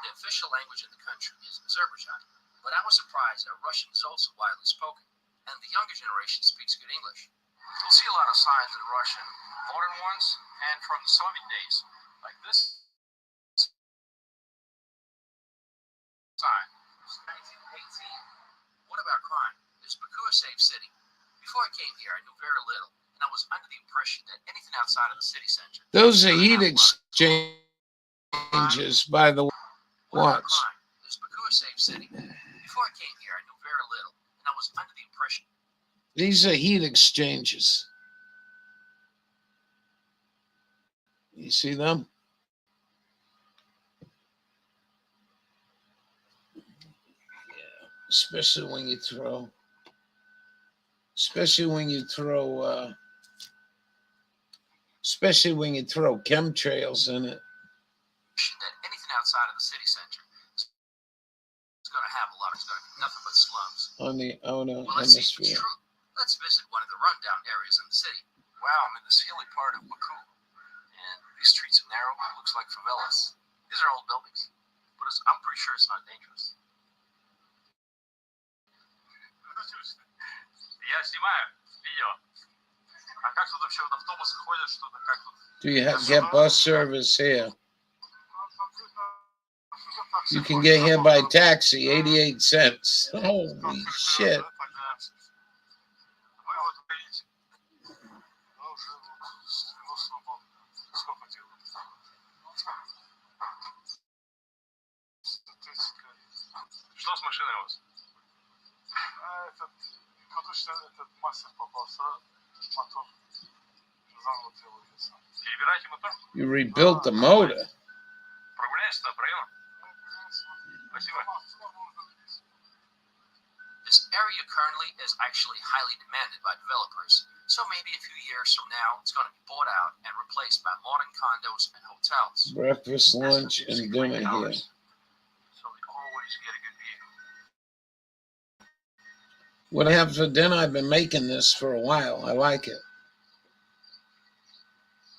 The official language in the country is Azerbaijan, but I was surprised that Russian is also widely spoken, and the younger generation speaks good English. You'll see a lot of signs in Russian, modern ones, and from the Soviet days, like this sign. 1918. What about crime? Is Baku a safe city? Before I came here, I knew very little, and I was under the impression that anything outside of the city center. Those are heat exchanges, by the way. What about crime? Is Baku a safe city? Before I came here, I knew very little, and I was under the impression. These are heat exchangers. You see them? Yeah, especially when you throw chemtrails in it. That anything outside of the city center is going to have a lot. It's going to be nothing but slums. On the outer Let's see if it's hemisphere. true. Let's visit one of the rundown areas in the city. Wow, I'm in this hilly part of Baku, and these streets are narrow. Looks like favelas. These are old buildings, but I'm pretty sure it's not dangerous. Я снимаю видео. А как тут вообще вот автобусы ходят, что-то как тут? Do you get bus service here? You can get here by taxi, 88 cents. Holy shit. Что с машиной у вас? Этот мастер попался, мотор заново делается. Перебирайте мотор. You rebuilt the motor. Прогуляешься по району? Спасибо. currently is actually highly demanded by developers. So maybe a few years from now, it's going to be bought out and replaced by modern condos and hotels. Breakfast, lunch, and dinner here. So we always get a good view. What I have for dinner, I've been making this for a while. I like it.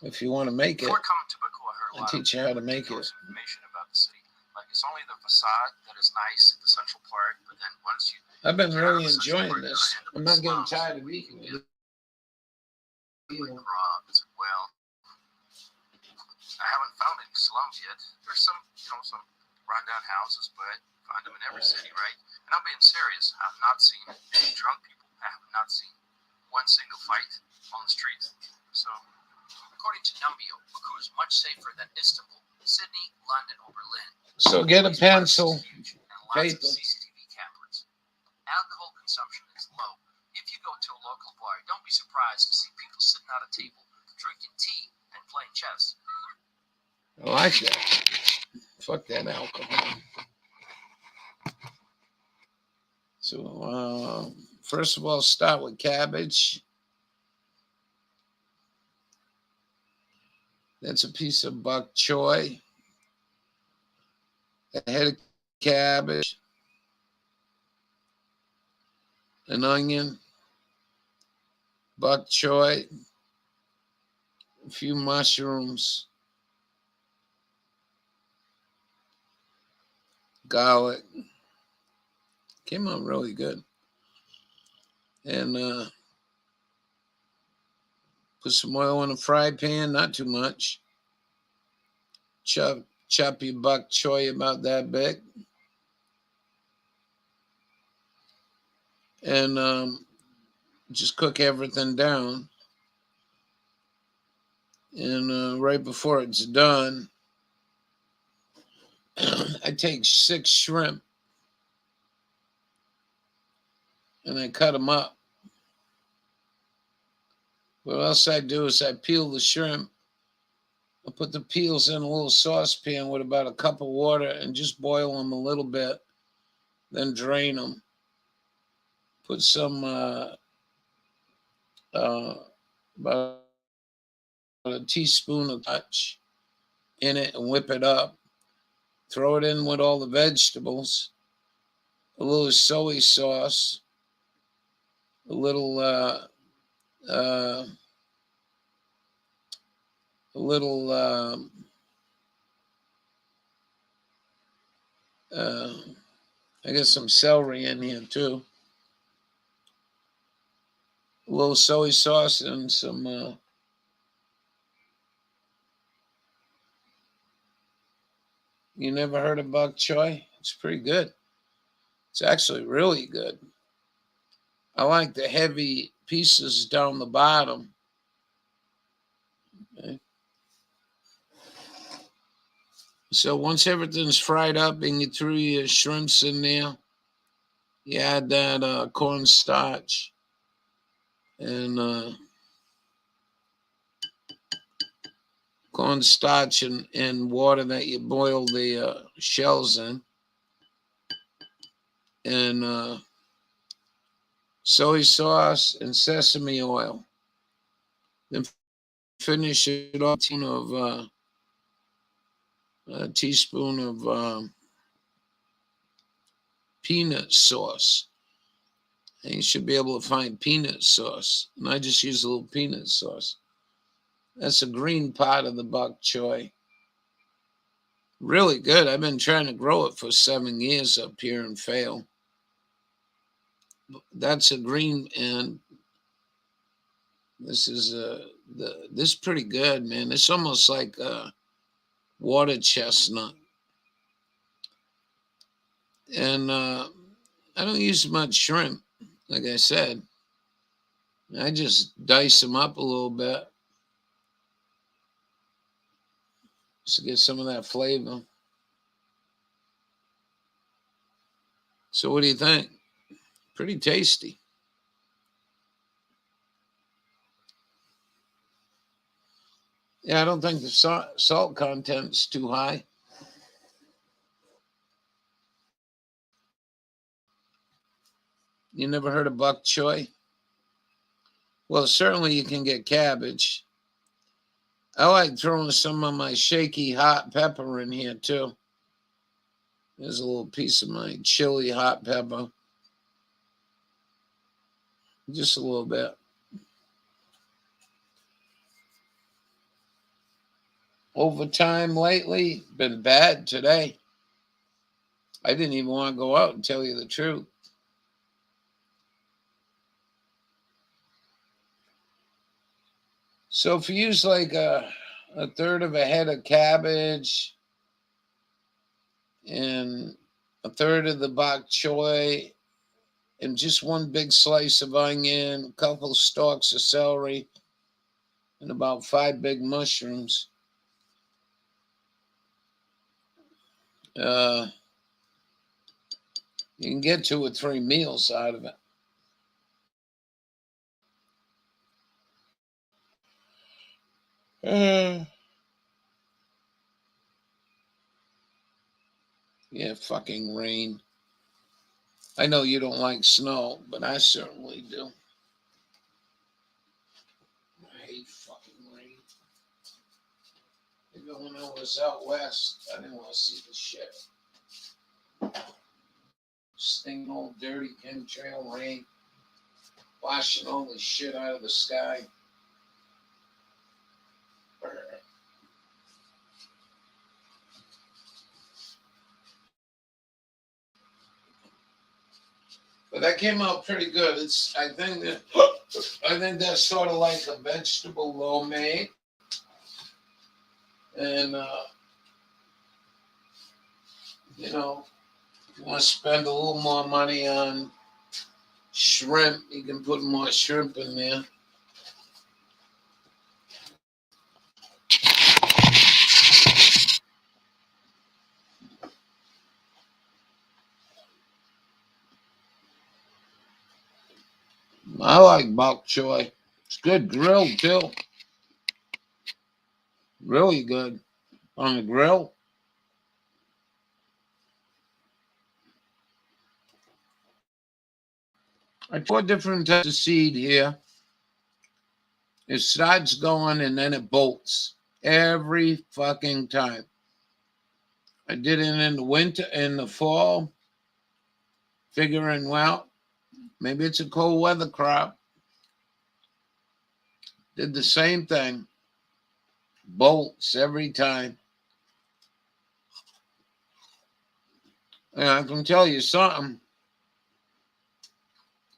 If you want to make it, Before coming to Baku, I heard a I'll lot teach you how to of make it. ridiculous information about the city. Like it's only the facade that is nice, the central part, but then once you I've been get out of really the central enjoying part, this. you end up I'm in not getting slums. tired of eating it. Robbed. Well, I haven't found any slums yet. There's some, some rundown houses, but find them in every city, right? And I'm being serious. I've not seen any drunk people. I have not seen one single fight on the streets. So, According to Numbeo, Baku is much safer than Istanbul, Sydney, London, or Berlin. So get a Police presence pencil, is huge, and lots of paper. CCTV cameras. Alcohol consumption is low. If you go to a local bar, don't be surprised to see people sitting at a table, drinking tea and playing chess. I like that. Fuck that alcohol. So, first of all, start with cabbage. That's a piece of bok choy, a head of cabbage, an onion, bok choy, a few mushrooms, garlic. Came out really good. And put some oil in a fry pan, not too much. Chop your bok choy about that big. And just cook everything down. And right before it's done, I take 6 shrimp and I cut them up. What else I do is I peel the shrimp. I put the peels in a little saucepan with about a cup of water and just boil them a little bit, then drain them. Put some about a teaspoon of touch in it and whip it up. Throw it in with all the vegetables, a little soy sauce, a little I got some celery in here too. A little soy sauce and some you never heard of bok choy? It's pretty good. It's actually really good. I like the heavy pieces down the bottom. Okay. So once everything's fried up and you threw your shrimps in there, you add that cornstarch and cornstarch and water that you boil the shells in, and soy sauce and sesame oil. Then finish it off of a teaspoon of peanut sauce. And you should be able to find peanut sauce. And I just use a little peanut sauce. That's a green part of the bok choy. Really good. I've been trying to grow it for 7 years up here and fail. That's a green, and this is this is pretty good, man. It's almost like water chestnut. And I don't use much shrimp, like I said. I just dice them up a little bit just to get some of that flavor. So what do you think? Pretty tasty. Yeah, I don't think the salt content's too high. You never heard of bok choy? Well, certainly you can get cabbage. I like throwing some of my shaky hot pepper in here too. There's a little piece of my chili hot pepper. Just a little bit. Overtime lately, been bad today. I didn't even want to go out and tell you the truth. So if you use like a third of a head of cabbage and a third of the bok choy and just one big slice of onion, a couple stalks of celery, and about 5 big mushrooms, you can get 2 or 3 meals out of it. Yeah, fucking rain. I know you don't like snow, but I certainly do. I hate fucking rain. Even when I was out west, I didn't want to see the shit. Stinking old dirty chemtrail rain, washing all the shit out of the sky. But that came out pretty good. I think that's sort of like a vegetable lo mein. And you know, if you want to spend a little more money on shrimp, you can put more shrimp in there. I like bok choy. It's good grilled too. Really good on the grill. I put different types of seed here. It starts going and then it bolts every fucking time. I did it in the winter, in the fall, figuring, well, maybe it's a cold weather crop. Did the same thing. Bolts every time. And I can tell you something.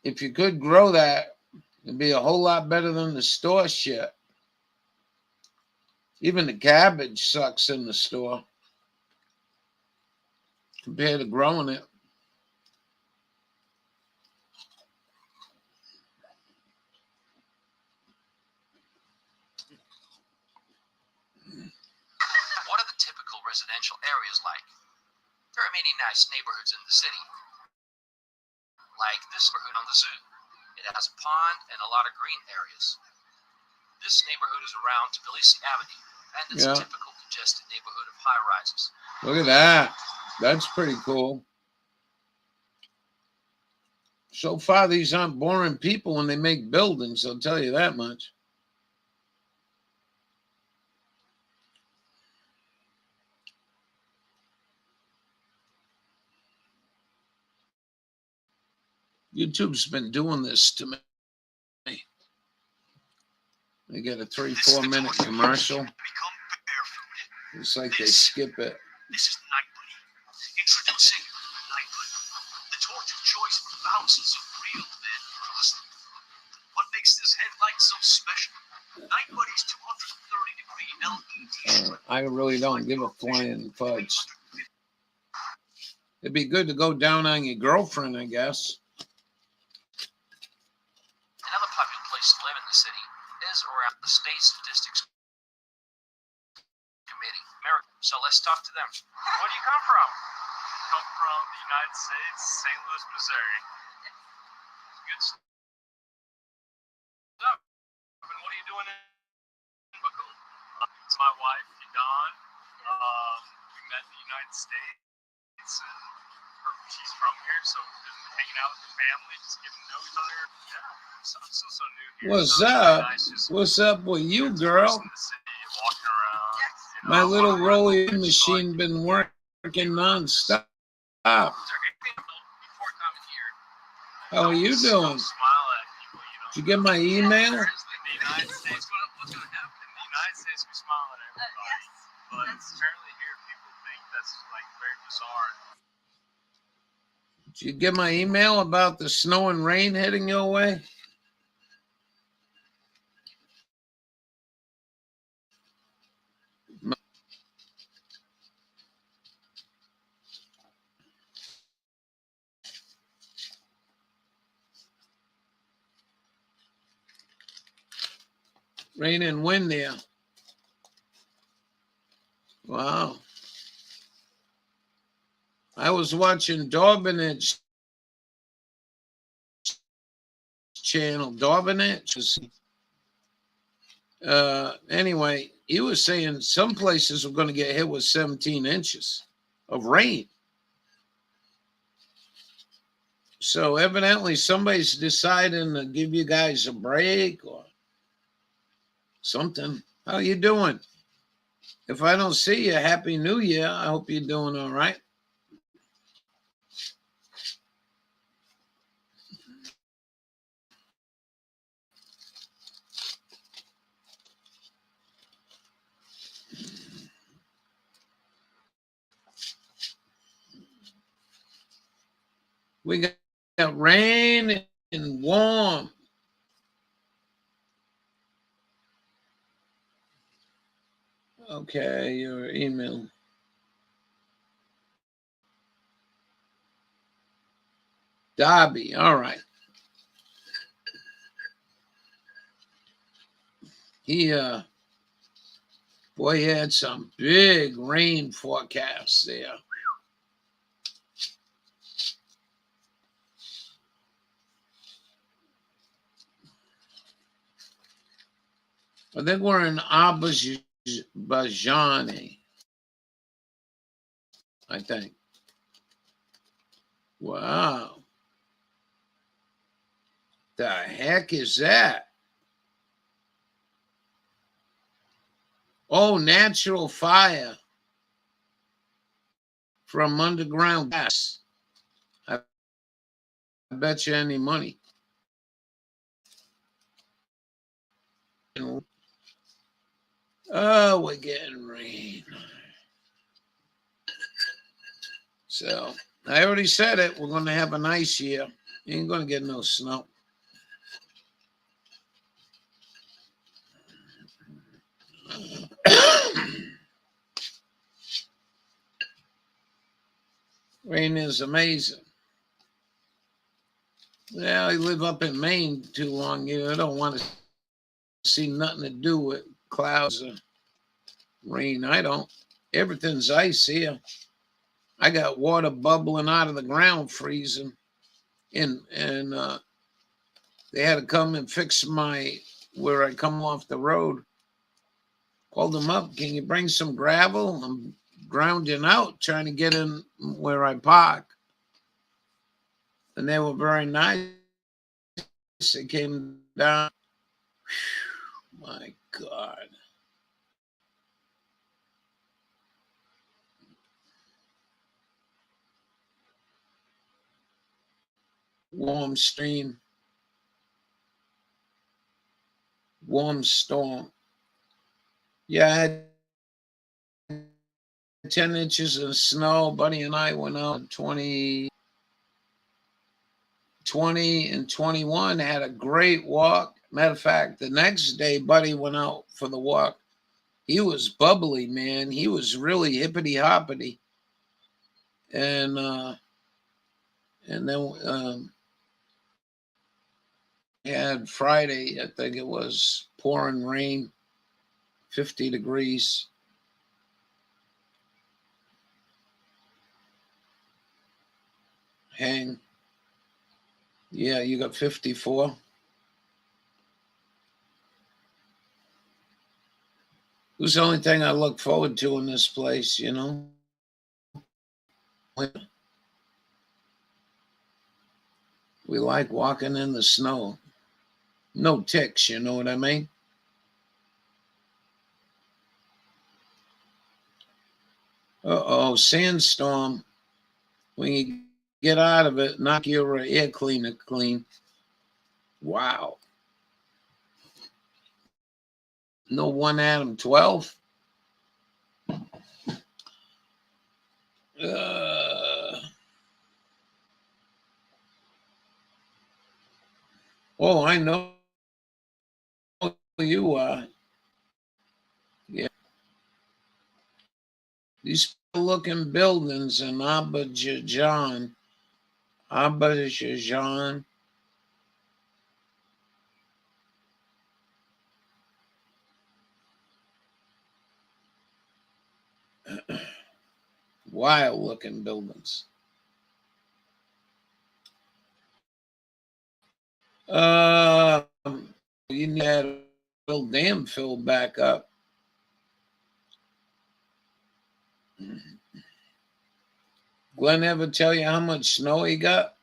If you could grow that, it'd be a whole lot better than the store shit. Even the cabbage sucks in the store compared to growing it. What are the typical residential areas like? There are many nice neighborhoods in the city, like this neighborhood on the zoo. It has a pond and a lot of green areas. This neighborhood is around Tbilisi Avenue, and it's a typical congested neighborhood of high rises. Look at that. That's pretty cool. So far, these aren't boring people when they make buildings, I'll tell you that much. YouTube's been doing this to me. They get a 3-4 minute commercial. It's like they skip it. This is Night Bunny. Introducing Night Bunny, the torch of choice for thousands of real men across the world. What makes this headlight so special? Night Bunny's 230-degree LED I really don't give a flying fudge. It'd be good to go down on your girlfriend, I guess. Another popular place to live in the city is around the State Statistics Committee. So let's talk to them. Where do you come from? I come from the United States, St. Louis, Missouri. Good stuff. And what are you doing in Baku? It's my wife, Dawn. We met in the United States, and she's from here, so we've been hanging out with the family, just getting to know each other. Yeah, I'm still so new here. What's so it's up? really nice just What's up with you, experiencing girl? the city, walking around. You know, My little rolling it's machine like, been working nonstop. Before coming here, How are you doing? Smile at people, you know. Did you get my email? In the United States, what's going to happen? In the United States, we smile at everybody. Yes. But apparently here, people think that's like very bizarre. Did you get my email about the snow and rain heading your way? Rain and wind there. Wow. I was watching Dorbinich channel. Dorbinich. Anyway, he was saying some places were going to get hit with 17 inches of rain. So evidently somebody's deciding to give you guys a break or something. How you doing? If I don't see you, Happy New Year. I hope you're doing all right. We got rain and warm. Okay, your email. Dobby, all right. He boy, he had some big rain forecasts there. I think we're in Abajane. I think. Wow. The heck is that? Oh, natural fire from underground gas. I bet you any money. Oh, we're getting rain. So I already said it. We're going to have a nice year. Ain't going to get no snow. Rain is amazing. Yeah, I live up in Maine too long. You know, I don't want to see nothing to do with clouds or rain. I don't. Everything's ice here. I got water bubbling out of the ground, freezing, and they had to come and fix my where I come off the road. Called them up. Can you bring some gravel? I'm grounding out, trying to get in where I park. And they were very nice. They came down. Whew, my God. Warm stream. Warm storm. Yeah, I had 10 inches of snow. Buddy and I went out 20 and 21, had a great walk. Matter of fact, the next day, Buddy went out for the walk. He was bubbly, man. He was really hippity hoppity. And then had Friday, I think it was pouring rain, 50 degrees. Hang. Yeah, you got 54. It was the only thing I look forward to in this place, you know. We like walking in the snow. No ticks, you know what I mean? Uh-oh, sandstorm. When you get out of it, knock your air cleaner clean. Wow. No one atom 12. Oh, I know you are. Yeah. These looking buildings in Azerbaijan. Azerbaijan. Wild looking buildings. You need that little dam filled back up. Glenn ever tell you how much snow he got?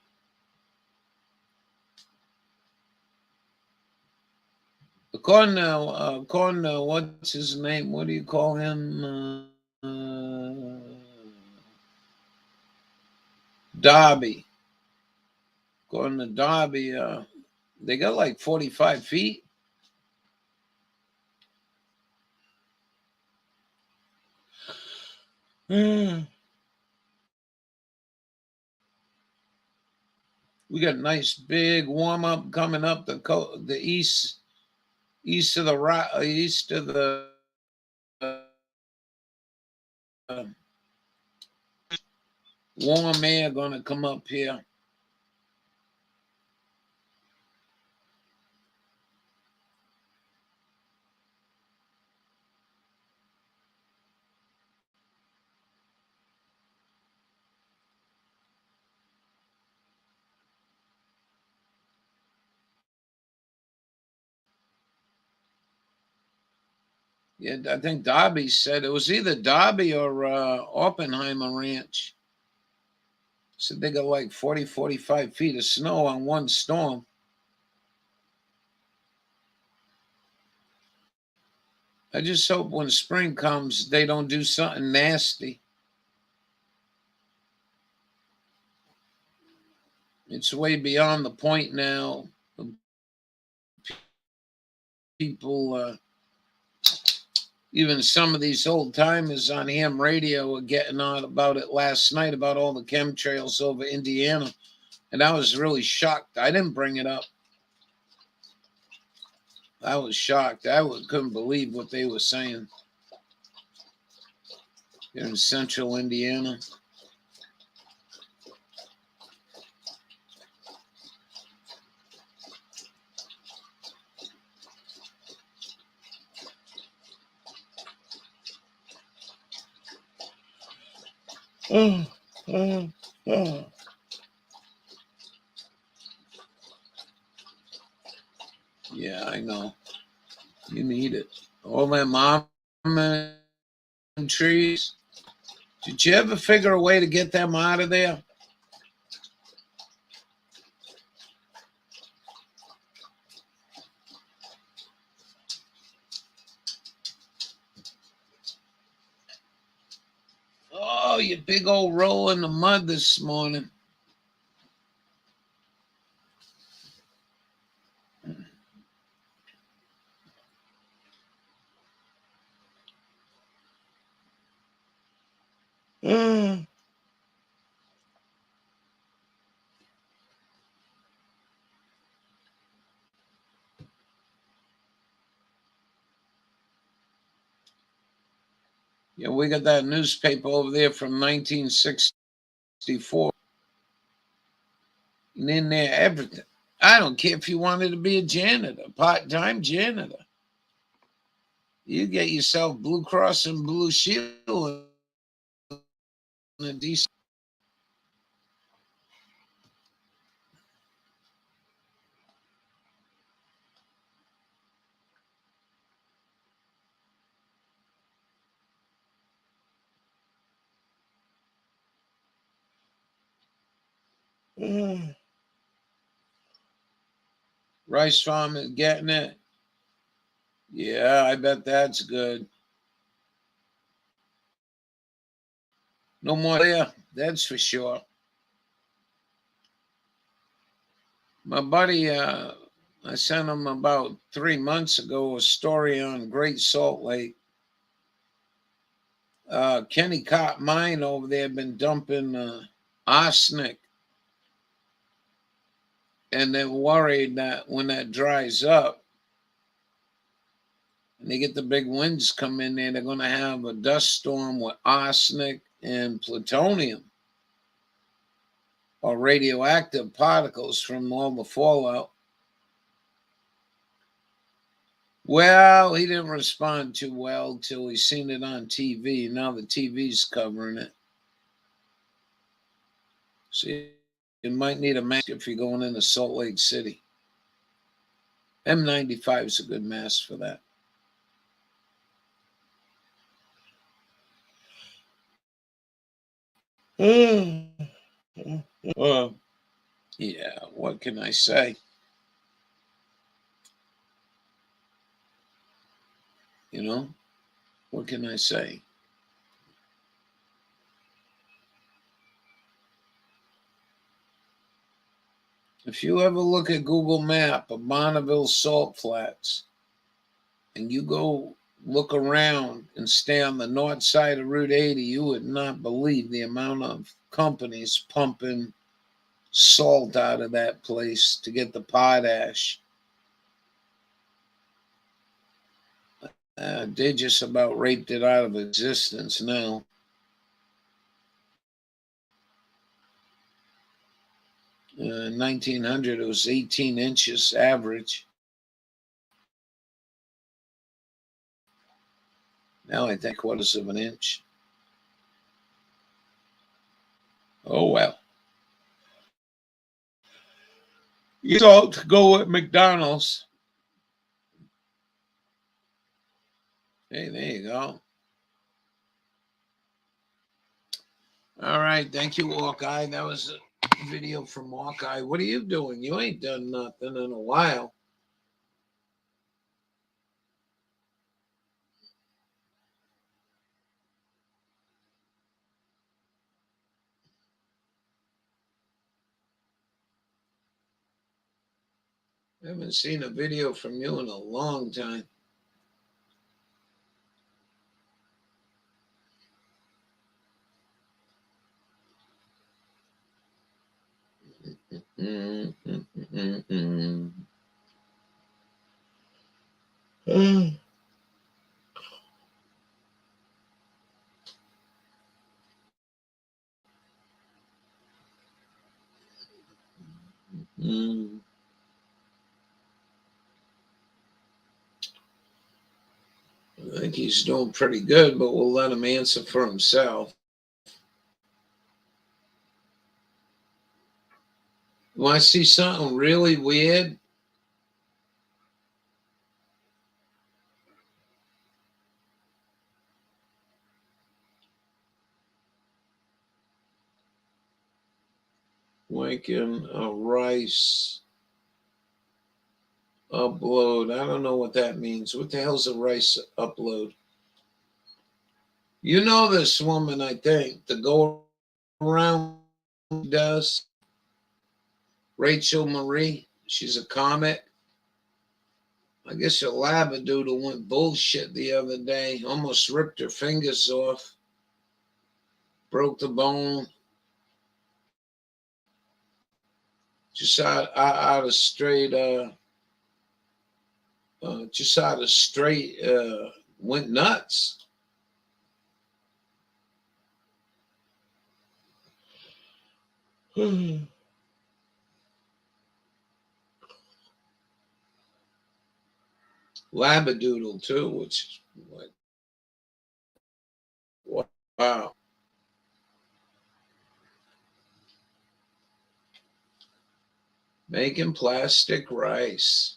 According to what's his name? What do you call him? Darby. According to Darby, they got like 45 feet. We got a nice big warm up coming up the east of the uh, warm air gonna come up here. Yeah, I think Darby said it was either Darby or Oppenheimer Ranch. Said they got like 40, 45 feet of snow on one storm. I just hope when spring comes, they don't do something nasty. It's way beyond the point now. People, even some of these old timers on ham radio were getting on about it last night about all the chemtrails over Indiana. And I was really shocked. I didn't bring it up. I was shocked. Couldn't believe what they were saying. Here in central Indiana. Oh, oh, oh. Yeah, I know. You need it. All them almond trees. Did you ever figure a way to get them out of there? Oh, you big old roll in the mud this morning. Mm. Yeah, we got that newspaper over there from 1964. And in there, everything. I don't care if you wanted to be a janitor, part-time janitor. You get yourself Blue Cross and Blue Shield and a decent. Mm. Rice farm is getting it. Yeah, I bet that's good. No more there, that's for sure. My buddy, I sent him about 3 months ago a story on Great Salt Lake. Kenny Cott Mine over there been dumping arsenic, and they're worried that when that dries up and they get the big winds come in there, they're going to have a dust storm with arsenic and plutonium or radioactive particles from all the fallout. Well, he didn't respond too well till he seen it on TV. Now the TV's covering it. So you might need a mask if you're going into Salt Lake City. M95 is a good mask for that. Yeah, what can I say? You know, what can I say? If you ever look at Google Map of Bonneville Salt Flats and you go look around and stay on the north side of Route 80, you would not believe the amount of companies pumping salt out of that place to get the potash. They just about raped it out of existence now. In 1900, it was 18 inches average. Now I think quarters of an inch. Oh well. You salt go at McDonald's. Hey, there you go. All right, thank you, Hawkeye. That was a video from Hawkeye. What are you doing? You ain't done nothing in a while. I haven't seen a video from you in a long time. I think he's doing pretty good, but we'll let him answer for himself. You want to see something really weird? Lincoln Rice upload. I don't know what that means. What the hell's a Rice upload? You know this woman, I think, the go around does. Rachel Marie. She's a comic. I guess her labradoodle went bullshit the other day. Almost ripped her fingers off. Broke the bone. Just out of straight went nuts. Labradoodle too, which is like, wow. Making plastic rice.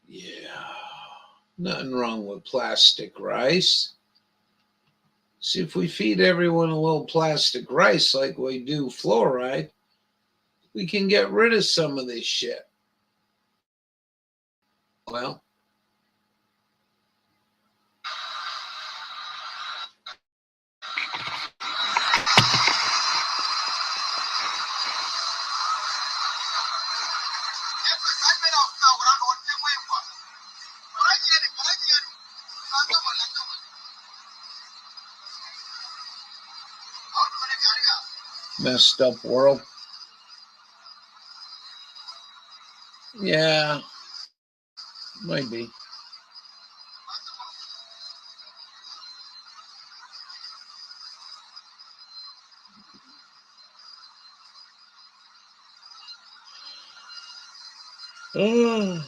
Yeah. Nothing wrong with plastic rice. See, if we feed everyone a little plastic rice like we do fluoride, we can get rid of some of this shit. Well, messed up world. Yeah, might be. Oh.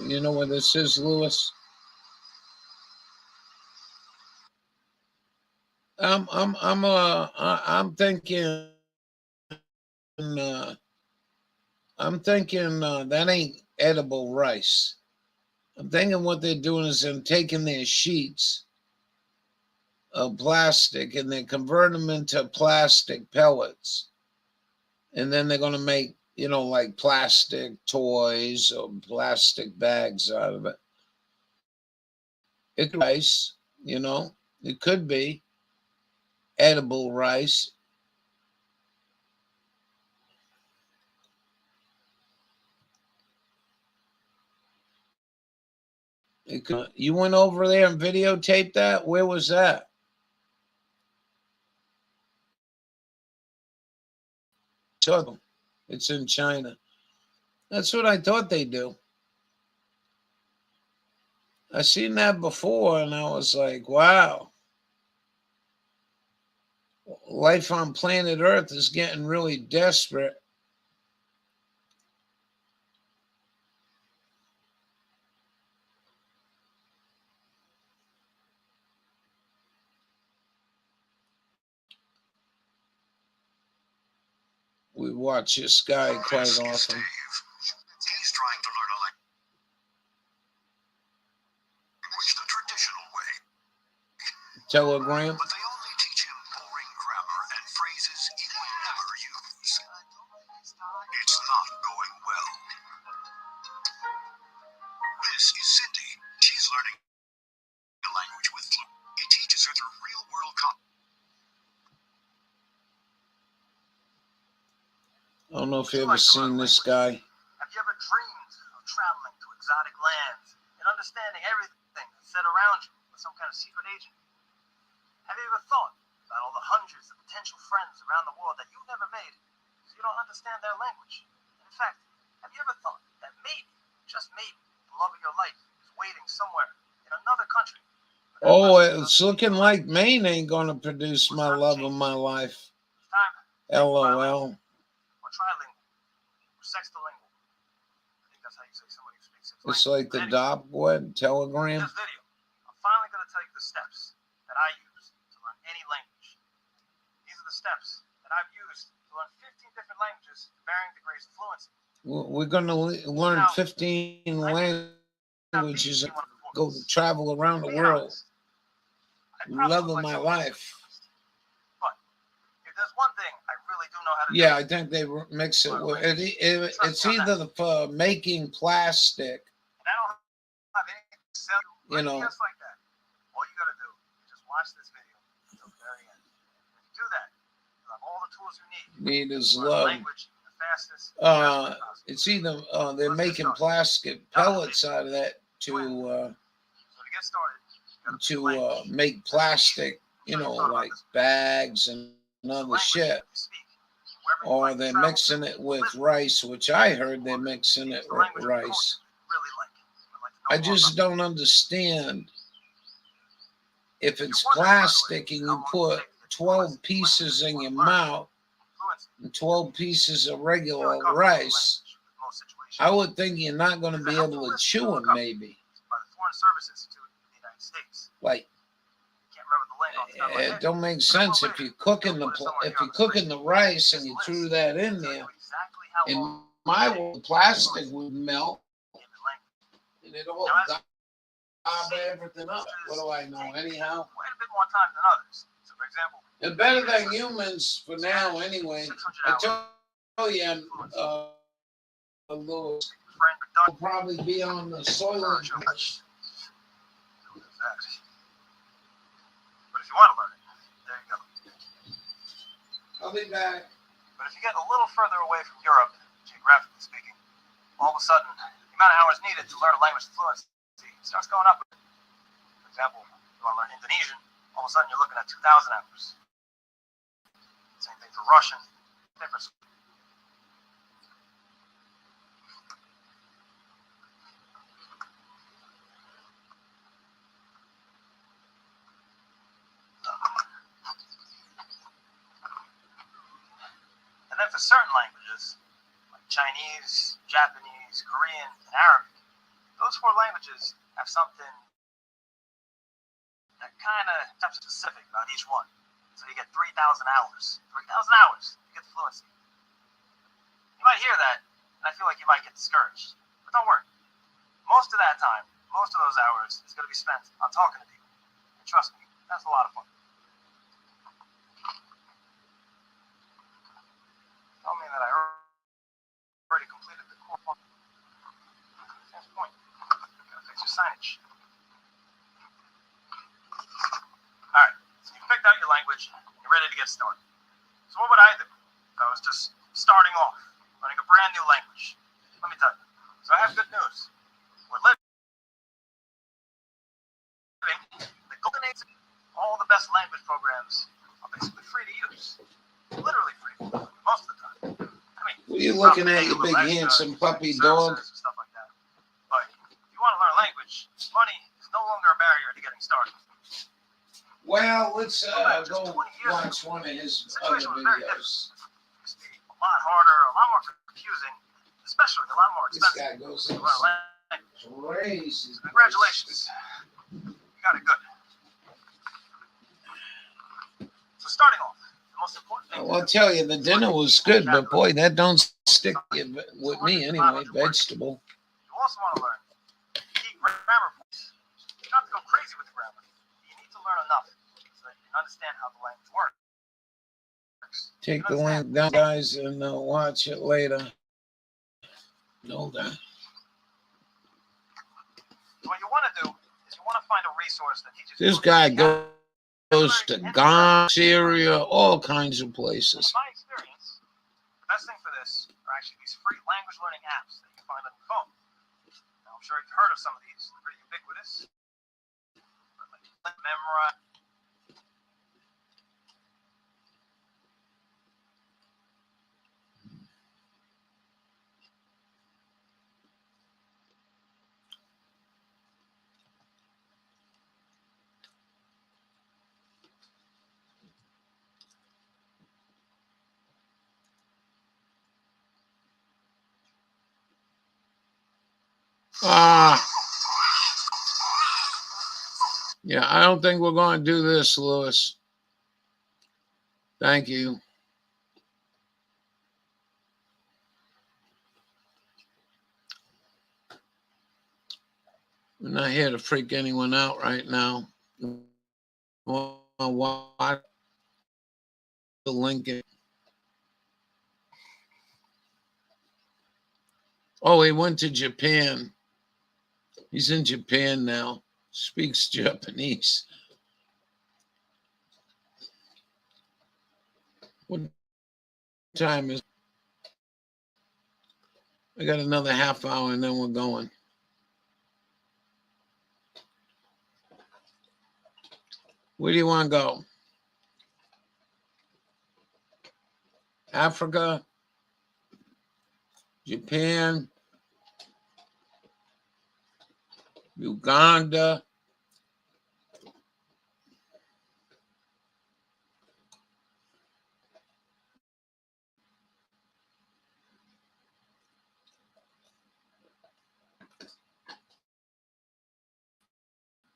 You know what this is, Lewis? I'm thinking. That ain't edible rice. I'm thinking what they're doing is they're taking their sheets of plastic and they convert them into plastic pellets, and then they're gonna make like plastic toys or plastic bags out of it. It's rice, it could be edible rice. You went over there and videotaped that? Where was that? It's in China. That's what I thought they do. I seen that before and I was like, wow. Life on planet Earth is getting really desperate. We watch this guy quite often. He's trying to learn a language the traditional way. Telegram. But they only teach him boring grammar and phrases he would never use. It's not going well. This is Cindy. She's learning a language with Flu. He teaches her through real-world I don't know if you ever seen this guy. Have you ever dreamed of traveling to exotic lands and understanding everything that's said around you with some kind of secret agent? Have you ever thought about all the hundreds of potential friends around the world that you've never made because you don't understand their language? And in fact, have you ever thought that maybe, just maybe, the love of your life is waiting somewhere in another country? Oh, it's looking like Maine ain't gonna produce my love of my life. LOL. Trilingual, or sextilingual. I think that's how you say somebody who speaks six It's languages. like the dot web telegram. In this video, I'm finally going to tell you the steps that I use to learn any language. These are the steps that I've used to learn 15 different languages to varying degrees of fluency. We're going to learn 15 languages and go travel around the world. Love of my life. But if there's one thing I really do know how to do. Yeah, I think they mix it with it's either for making plastic, and I don't have anything to sell you, just like that. All you gotta do is just watch this video until the very end. If you do that, you'll have all the tools you need. Need is love. Language the fastest. It's either they're making plastic pellets out of that to get started, you gotta to pick a language. make plastic, you know, like bags and other shit. Or they're mixing it with rice, which I heard they're mixing it with rice. I just don't understand. If it's plastic and you put 12 pieces in your mouth and 12 pieces of regular rice, I would think you're not going to be able to chew them, maybe. Like, it don't make sense if you're cooking the rice and you threw that in there. In my world, the plastic would melt and it all gobble everything up. What do I know? Anyhow, and better than humans for now. Anyway, I tell you, Lewis will probably be on the Soylent. But if you want to learn it, there you go. I'll be back. But if you get a little further away from Europe, geographically speaking, all of a sudden, the amount of hours needed to learn a language fluency starts going up. For example, if you want to learn Indonesian, all of a sudden you're looking at 2,000 hours. Same thing for Russian. Different. And then for certain languages, like Chinese, Japanese, Korean, and Arabic, those 4 languages have something that kind of is specific about each one. So you get 3,000 hours. 3,000 hours to get the fluency. You might hear that, and I feel like you might get discouraged. But don't worry. Most of that time, most of those hours is going to be spent on talking to people. And trust me, that's a lot of fun. Tell me that I already completed the core function. That's the point. Gotta fix your signage. Alright, so you picked out your language, you're ready to get started. So what would I do if I was just starting off, learning a brand new language? Let me tell you. So I have good news. We're living the golden age. All the best language programs are basically free to use. Literally free, most of the time. I mean, What are you looking at, you big handsome puppy dog? Stuff like that. But if you want to learn a language, money is no longer a barrier to getting started. Well, let's go watch one of his other videos. It's a lot harder, a lot more confusing, especially a lot more This expensive. guy goes to in learn a language. crazy. Congratulations. You got it good. So starting off, the most important thing. I'll tell you, the dinner was good, but boy, that don't stick with me anyway. Vegetable. You also want to learn key grammar points. You don't have to go crazy with the grammar. You need to learn enough so that you can understand how the language works. Take the link down, guys, and watch it later. Know that. So what you want to do is you want to find a resource that teaches This you guy goes to Ghana, Syria, all kinds of places. In my experience, the best thing for this are actually these free language learning apps that you can find on your phone. Now, I'm sure you've heard of some of these. They're pretty ubiquitous. Like Memorize. Yeah, I don't think we're going to do this, Lewis. Thank you. We're not here to freak anyone out right now. Watch the link. Oh, he went to Japan. He's in Japan now. Speaks Japanese. What time is it? I got another half hour and then we're going. Where do you want to go? Africa, Japan, Uganda.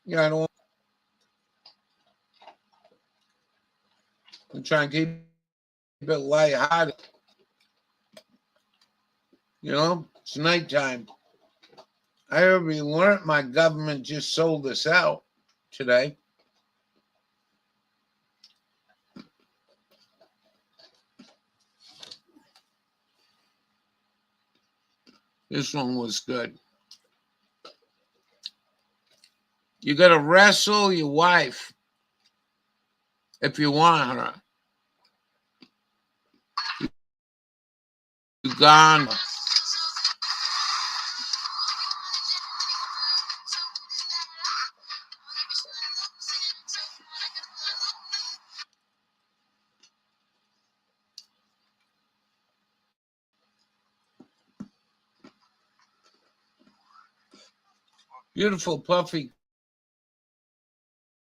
Yeah, I don't. I'm trying to keep it lighthearted. You know, it's nighttime. I already learned my government just sold this out today. This one was good. You got to wrestle your wife if you want her. Uganda. Beautiful puffy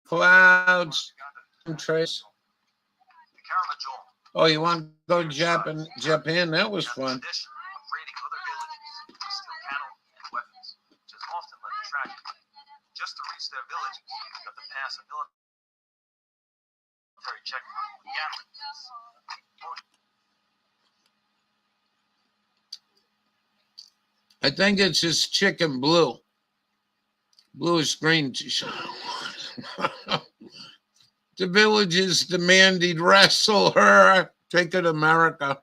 clouds, trails. Oh, you want to go to Japan? Japan, that was fun. Just to reach their villages, you have to pass a military checkpoint with Gatling guns. I think it's just chicken blue. Blue is green. The villagers demand he'd wrestle her. Take her to America.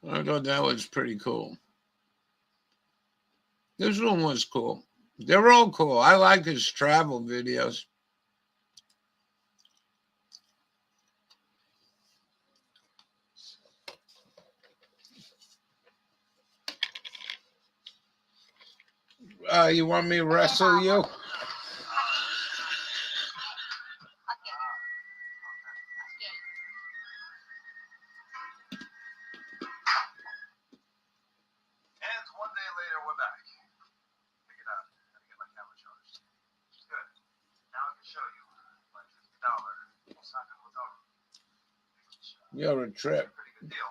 I thought that was pretty cool. This one was cool. They're all cool. I like his travel videos. You want me to wrestle you? And one day later, we're back. Figured out how to get my camera charged. Good. Now I can show you my $50 Osaka hotel room. You're a trip. Pretty good deal,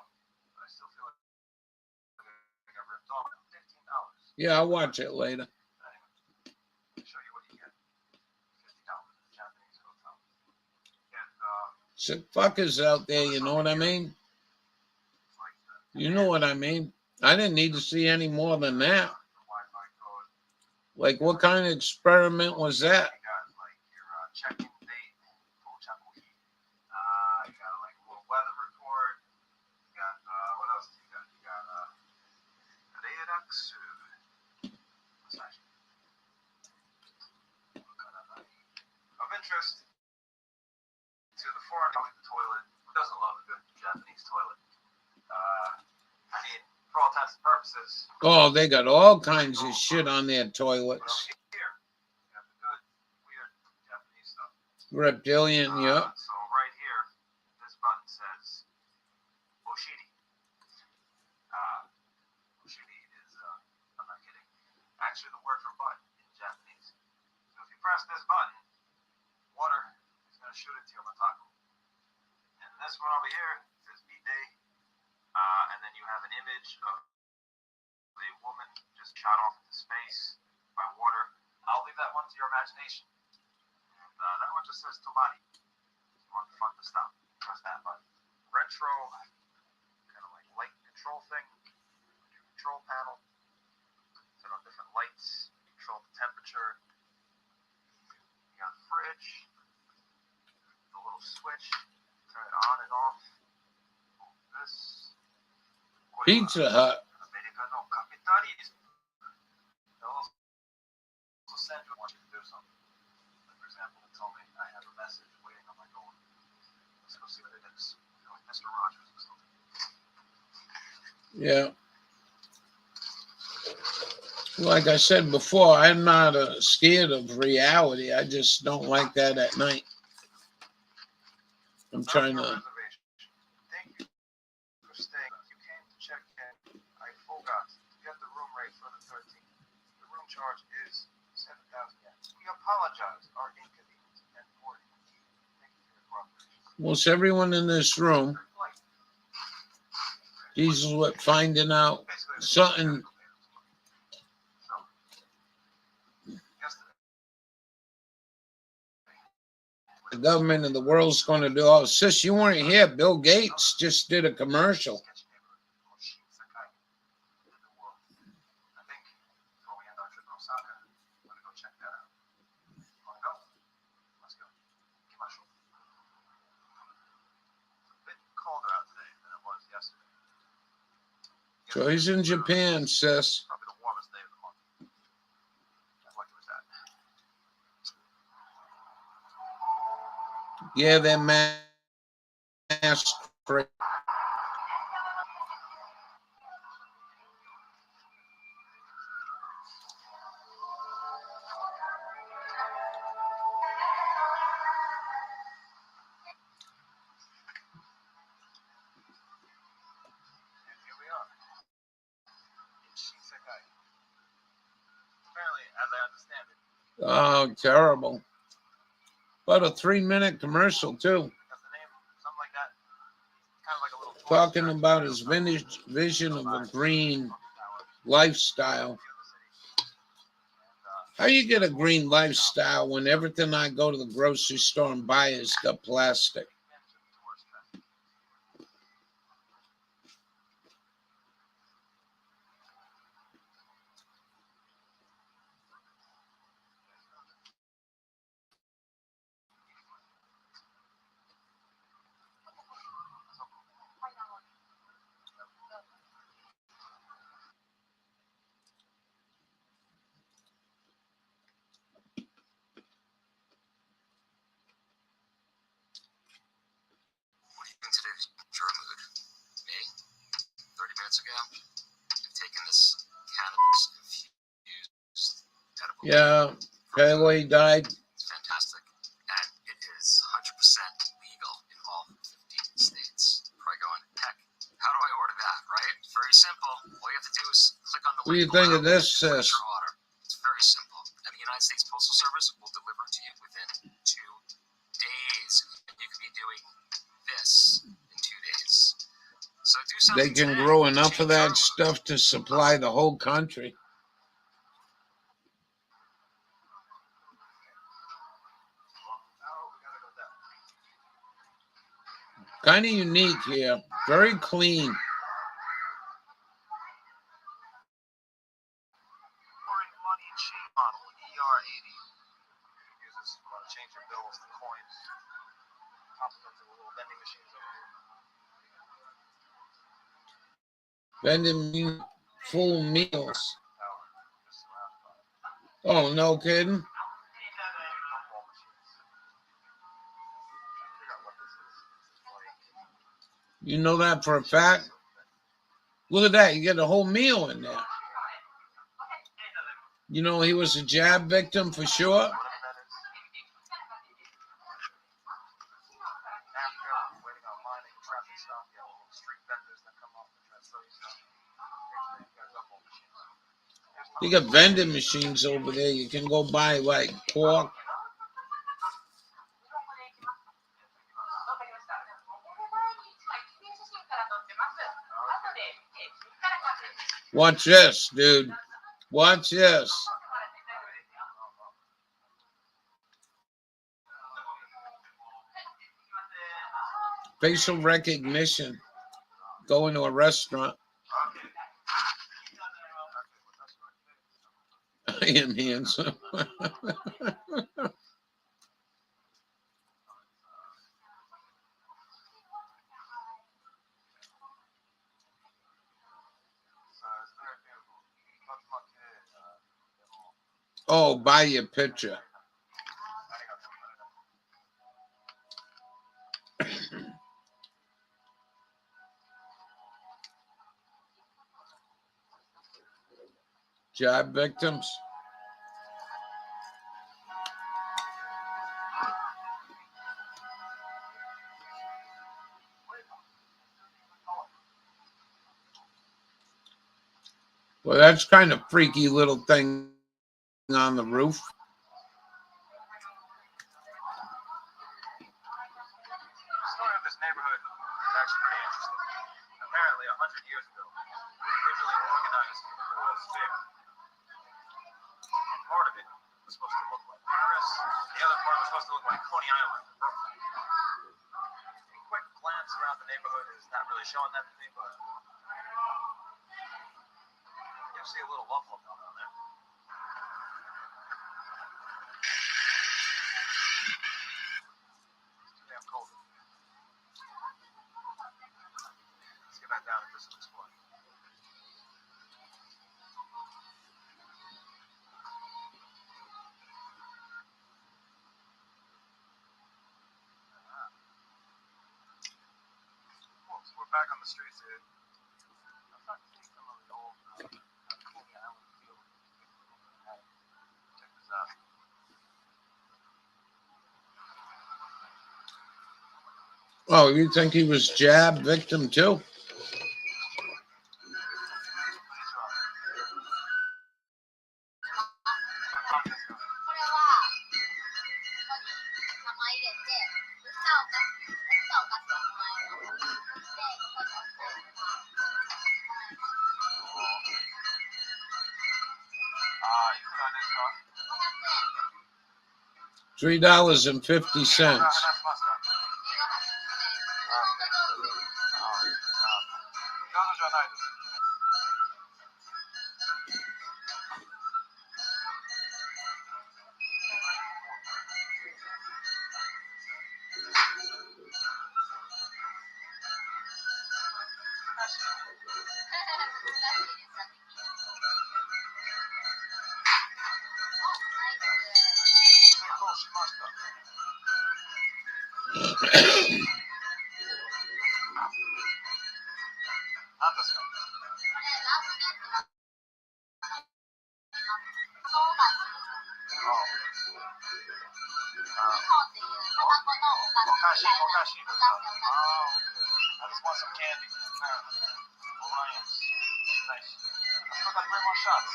but I still feel like I got ripped off. $15. Yeah, I'll watch it later. Anyway, show you what you get. $50 in a Japanese hotel. And Sick fuckers out there, you know what I mean? You know what I mean? I didn't need to see any more than that. Wi-Fi code. Like, what kind of experiment was that? You got like your check-in date, full Japanese. You got like a little weather report. You got what else do you got? You got Redux. Of interest to the foreign, the toilet doesn't love a good Japanese toilet. I mean, for all intents and purposes. Oh, they got all kinds of shit on their toilets. Here, you got the good, weird Japanese stuff. Reptilian, yeah. So right here, this button says Oshiri. Oshiri is, I'm not kidding, actually the word for butt in Japanese. So if you press this button, water is going to shoot into your matako. And this one over here says bidet. And then you have an image of a woman just shot off into space by water. I'll leave that one to your imagination. And that one just says Tomari. If you want the fun to stop, press that button. Retro, kind of like light control thing. Your control panel. Set on different lights. Control the temperature. You got a fridge. The little switch. Turn it on and off. This. Pizza Hut. Americano capitalism. They'll also send you want you to do something. Like for example, they told me I have a message waiting on my door. Let's go see what it is. Like Mr. Rogers or something. Yeah. Like I said before, I'm not scared of reality. I just don't like that at night. I'm trying to. Thank you for staying. You came to check in. I forgot. You got the room rate for the 13th. The room charge is 7,000 yen. We apologize. Our inconvenience and boarding. Thank you for your cooperation. Most everyone in this room, these is what finding out something. The government of the world's going to do. Oh, sis, you weren't here. Bill Gates just did a commercial. So he's in Japan, sis. Probably the warmest day of the month. How lucky was that? Yeah, that mask. Here we are. In Shisekai. Apparently, as I understand it, Oh, terrible. About a 3-minute commercial, too. that's the name, something like that. Kind of like a little Talking about his vision of a green lifestyle. How you get a green lifestyle when everything I go to the grocery store and buy is got plastic? What are you doing today to your mood? Me? 30 minutes ago? I've taken this cannabis infused edible. Yeah, Pele died. It's fantastic. And it is 100% legal in all 50 states. Probably going, heck, how do I order that, right? It's very simple. All you have to do is click on the What do you link think below of this, and place sis? your order. It's very simple. And the United States Postal Service will deliver to you within 2 days. And you could be doing this in 2 days. So do something They can today. grow enough of Change your that mood. stuff to supply the whole country. Kind of unique here. Very clean. money chain model, ER80. Use this if you want to change your bills to coins. Pop them into the little vending machines over here. Vending full meals. Oh, no kidding. You know that for a fact? Look at that. You get a whole meal in there. You know, he was a jab victim for sure. You got vending machines over there. You can go buy like pork. Watch this, dude. Watch this. Facial recognition. Go into a restaurant. I am handsome. Oh, buy your picture. Job victims. Well, that's kind of freaky little thing on the roof. The story of this neighborhood is actually pretty interesting. Apparently, 100 years ago, they originally organized a World's Fair. And part of it was supposed to look like Paris. The other part was supposed to look like Coney Island. A quick glance around the neighborhood is not really showing that to me, but you see a little buffalo down there. It's too damn cold. Let's get back down and do some exploring. Cool, so we're back on the streets here. I'm starting to see some of the old Coney Island feel. Check this out. Oh, you think he was jab victim too? $3.50. I just want some candy. Orion's. Nice. I still got 3 more shots.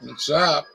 What's up?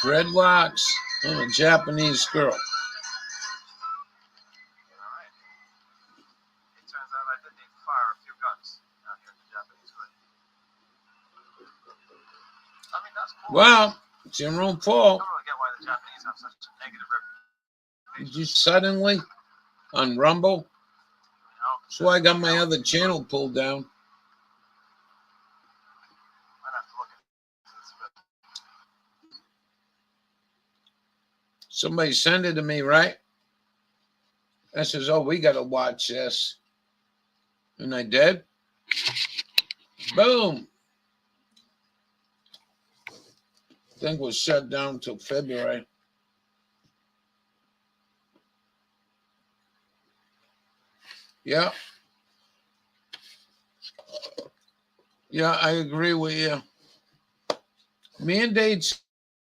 Dreadlocks. Oh, a Japanese girl. Alright. It turns out I did need to fire a few guns out here in the Japanese hood. I mean, that's cool. Well, it's your own fault. I don't really get why the Japanese have such a negative reputation. Did you suddenly on Rumble? So I got my other channel pulled down. Might have to look at this bit. Somebody sent it to me, right? I says, oh, we got to watch this. And I did. Boom. Thing was shut down till February. Yeah. Yeah, I agree with you. Mandates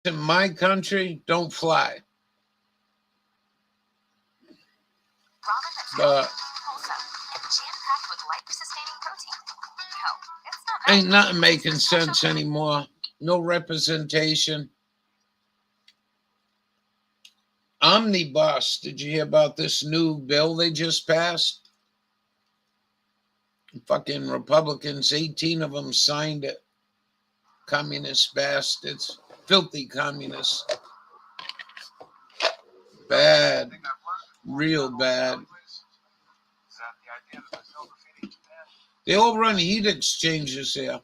in my country don't fly. But ain't nothing making sense anymore. No representation. omnibus. Did you hear about this new bill they just passed? Fucking Republicans, 18 of them signed it. Communist bastards. Filthy communists. Bad. Real bad. They all run heat exchangers here.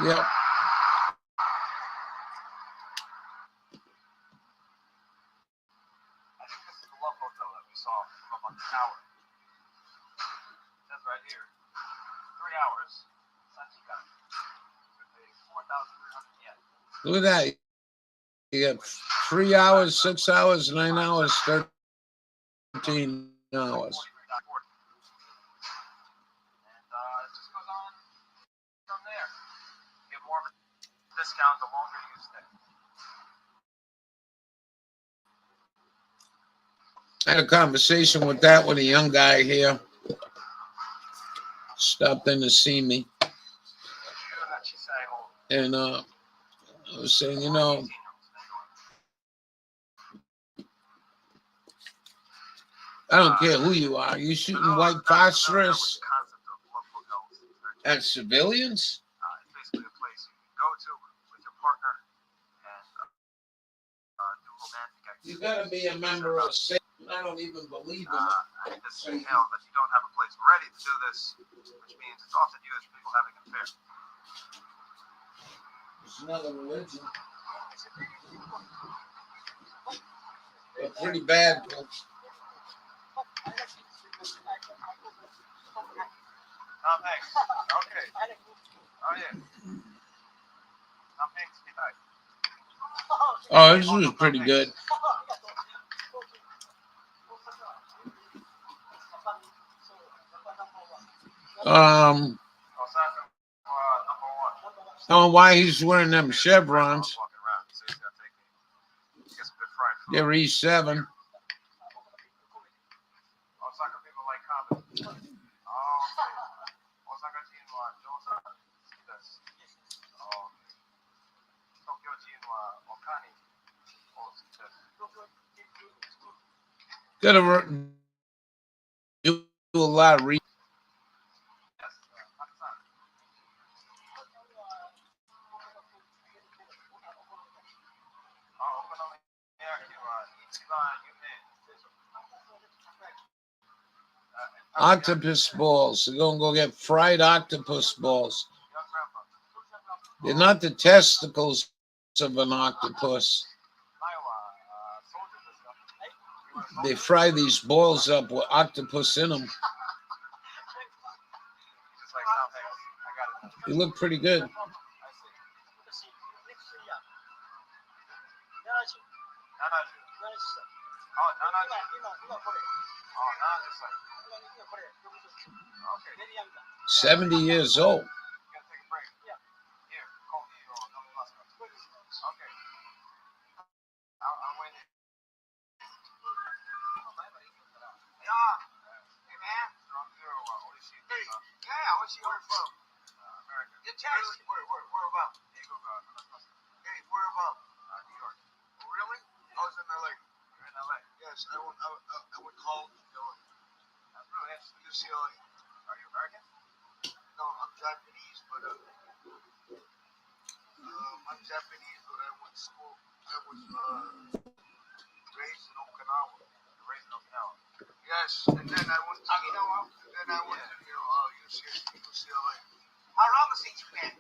Yep. That's right here. 3 hours. Sunny gun. 4,300 yen. Look at that. You got 3 hours, 6 hours, 9 hours, 13 hours. And it just goes on from there. You get more of a discount the longer you stay. I had a conversation with a young guy here. Stopped in to see me. And I was saying, you know, I don't care who you are. You shooting white phosphorus at civilians? It's basically a place you can go to with your partner and do romantic activities. You gotta be a member of SAFE. I don't even believe in it. It's entailed that you don't have a place ready to do this, which means it's often used for people having an affair. It's another religion. But pretty bad. Tom Hanks. Okay. Oh, yeah. Tom Hanks, he died. Oh, this was pretty good. I don't know why he's wearing them chevrons. They're E7. Gotta do a lot of reading. Octopus balls. They're gonna go get fried octopus balls. They're not the testicles of an octopus. They fry these balls up with octopus in them. They look pretty good. Okay. 70 years old. Where about? Hey, where about? New York. Really? I was in LA. You're in LA? Yes, I would call I'm really interested. UCLA. Are you American? No, I'm Japanese, but I'm Japanese, but I went to school. I was raised in Okinawa. Raised in Okinawa. Yes, and then I went to UCLA. How long has it been?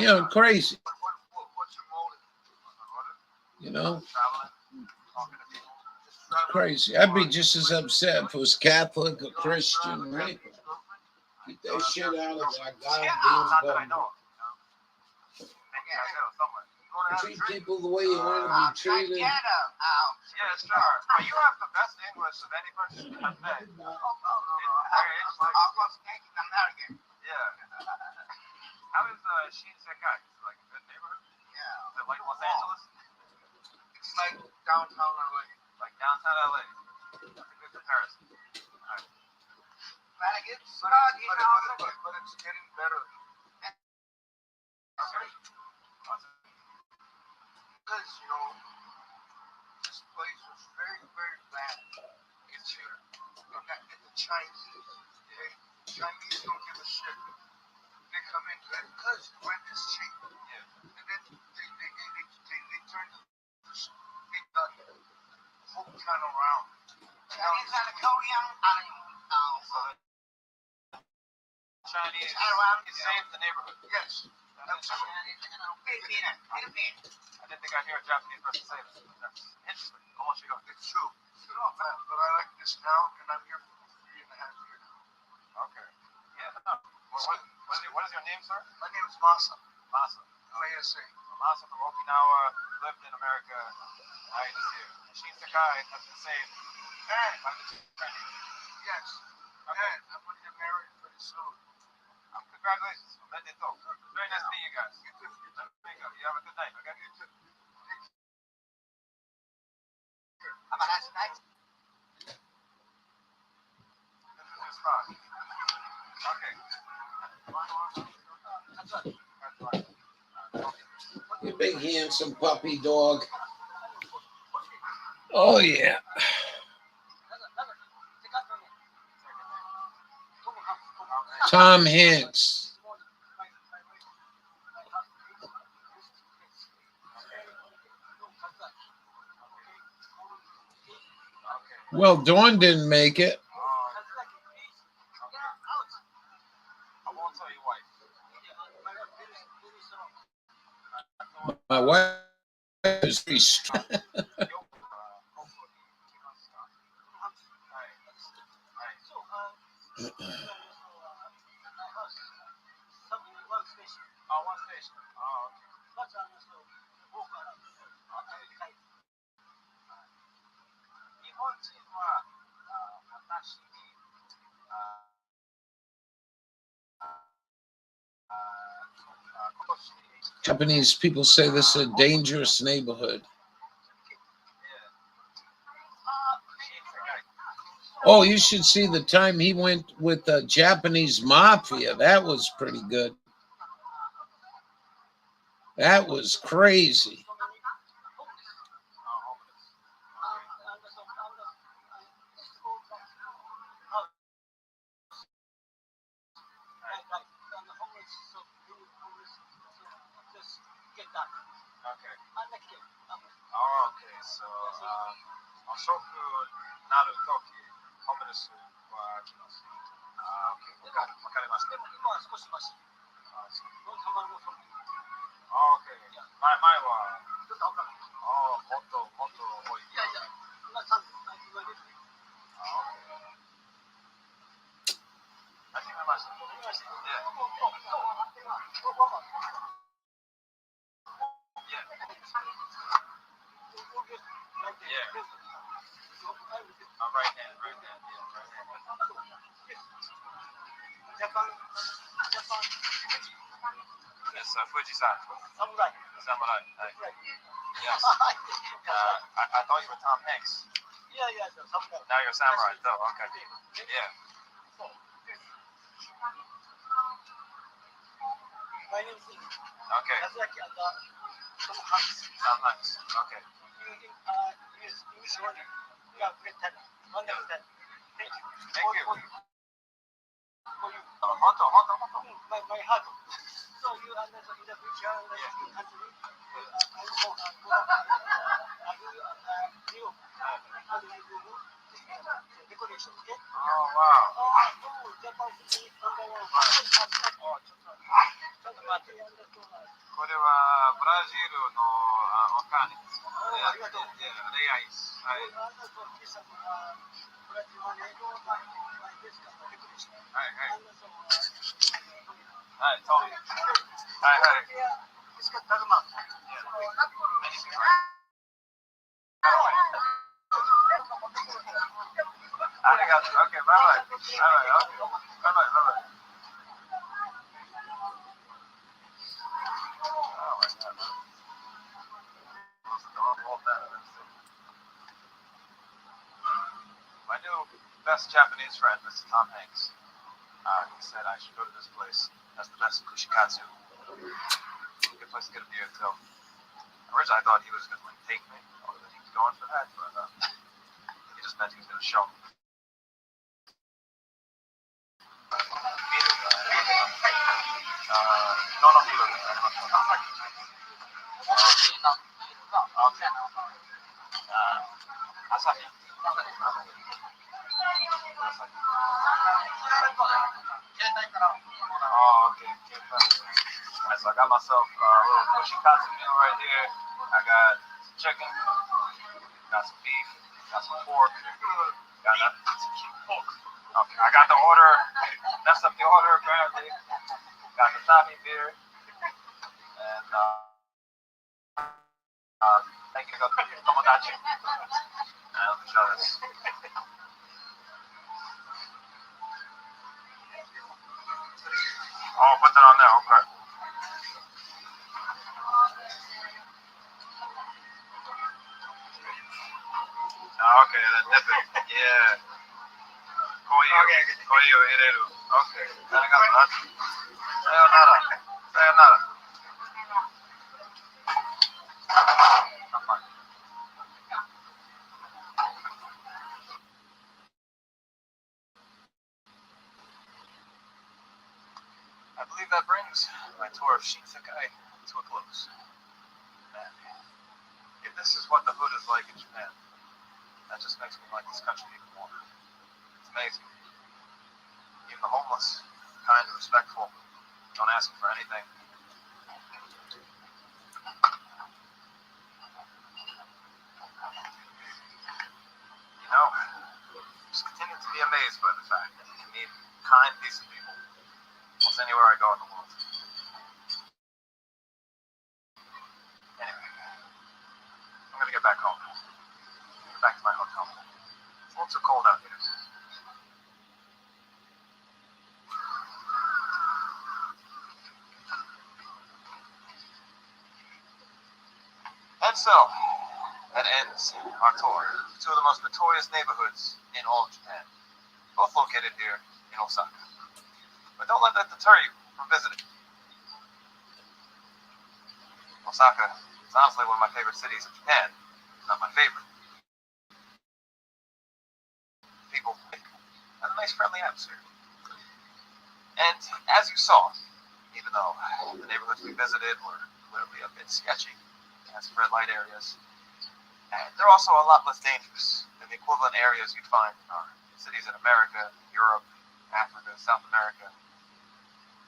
You know, crazy. What's your motive? You know, Traveling, talking to people. crazy. I'd be just as upset if it was Catholic or Christian, right? Get that shit out of that goddamn government. Treat people the way you want to be treated. Yeah, sure. But you have the best English of any person I've met. I was American. Yeah. How is Shinsekai? Is it like a good neighborhood? Yeah. Is it like Los Angeles? It's like downtown LA. Like downtown LA? That's a good comparison. Alright. Like it's But not, but it's getting better. Because, you know, this place was very, very bad. It's here. And the Chinese, okay? Chinese don't give a shit. They come in because rent is cheap. Yeah. And then they turn the whole town around. Chinese and Korean Chinese saved the neighborhood. Yes. Absolutely. I didn't think I'd hear a Japanese person say that. That's interesting. I want you to go. It's true. But I like this town, and I'm here for 3.5 years. Okay. Yeah. No. What is your name, sir? My name is Masa. Masa. M-A-S-A. Masa from Okinawa, lived in America, now he's here. And Shinsekai has been saved by the Chinese. Yes. And I'm going to get married pretty soon. Congratulations. Very nice to meet you guys. You too. There you go. You have a good night, okay? You too. Have a nice night. Just fine. Okay. You big handsome puppy dog. Oh yeah. Tom Hanks. Well, Dawn didn't make it. I won't tell your wife. My wife is pretty strong. Oh, one station. Oh, okay. Japanese people say this is a dangerous neighborhood. Oh, you should see the time he went with the Japanese mafia. That was pretty good. That was crazy. Okay. Oh, okay. So, 遅くなるとき、ホームレスは来ます。あー、OK。わかりました。OK。前は、もっと多い。始めました。Yeah. Right hand. Yeah, right hand. It's Fuji-san. Samurai. Yes. I thought you were Tom Hanks. Now you're a samurai, though. Okay. Yeah. Okay. Tom Hanks. Okay. Thank you. My heart. So you understand in the future, in the country, decoration, okay? Oh, wow. これはブラジルのお金です。ありがとう。レアイス。はい。はい、そう。はいはい。ありがとう。OK、バイバイ。バイバイ。バイバイ。バイバイ。best Japanese friend, Mr. Tom Hanks. He said I should go to this place. That's the best kushikatsu. Good place to get a beer too. Originally I thought he was going to take me, or that he was going for that, but he just meant he was going to show me. No, no, Asahi. Oh, okay. Alright, so I got myself a little kushikatsu meal right here. I got some chicken, got some beef, got some pork, got that. Okay, I got the order. Messed up the order apparently. Got the Tommy beer, and thank you, Tomodachi. Let me show this. Oh, put that on there. Okay. Okay, then dip it. Yeah. Koyu ireru. Okay. Arigatou. Sayonara. Sayonara. I'm fine. I believe that brings my tour of Shinsekai to a close. Man, if this is what the hood is like in Japan, that just makes me like this country even more. It's amazing. Even the homeless, kind and respectful, don't ask for anything. You know, just continue to be amazed by the fact that you can meet kind, decent people almost anywhere I go in the world. Anyway, I'm gonna get back home. Get back to my hotel. It's a little too cold out here. And so, that ends our tour to two of the most notorious neighborhoods in all of Japan, both located here in Osaka. But don't let that deter you from visiting. Osaka is honestly one of my favorite cities in Japan. It's not my favorite. People have a nice friendly atmosphere. And as you saw, even though the neighborhoods we visited were clearly a bit sketchy, had some red light areas, and they're also a lot less dangerous than the equivalent areas you'd find in our cities in America, Europe, Africa, South America.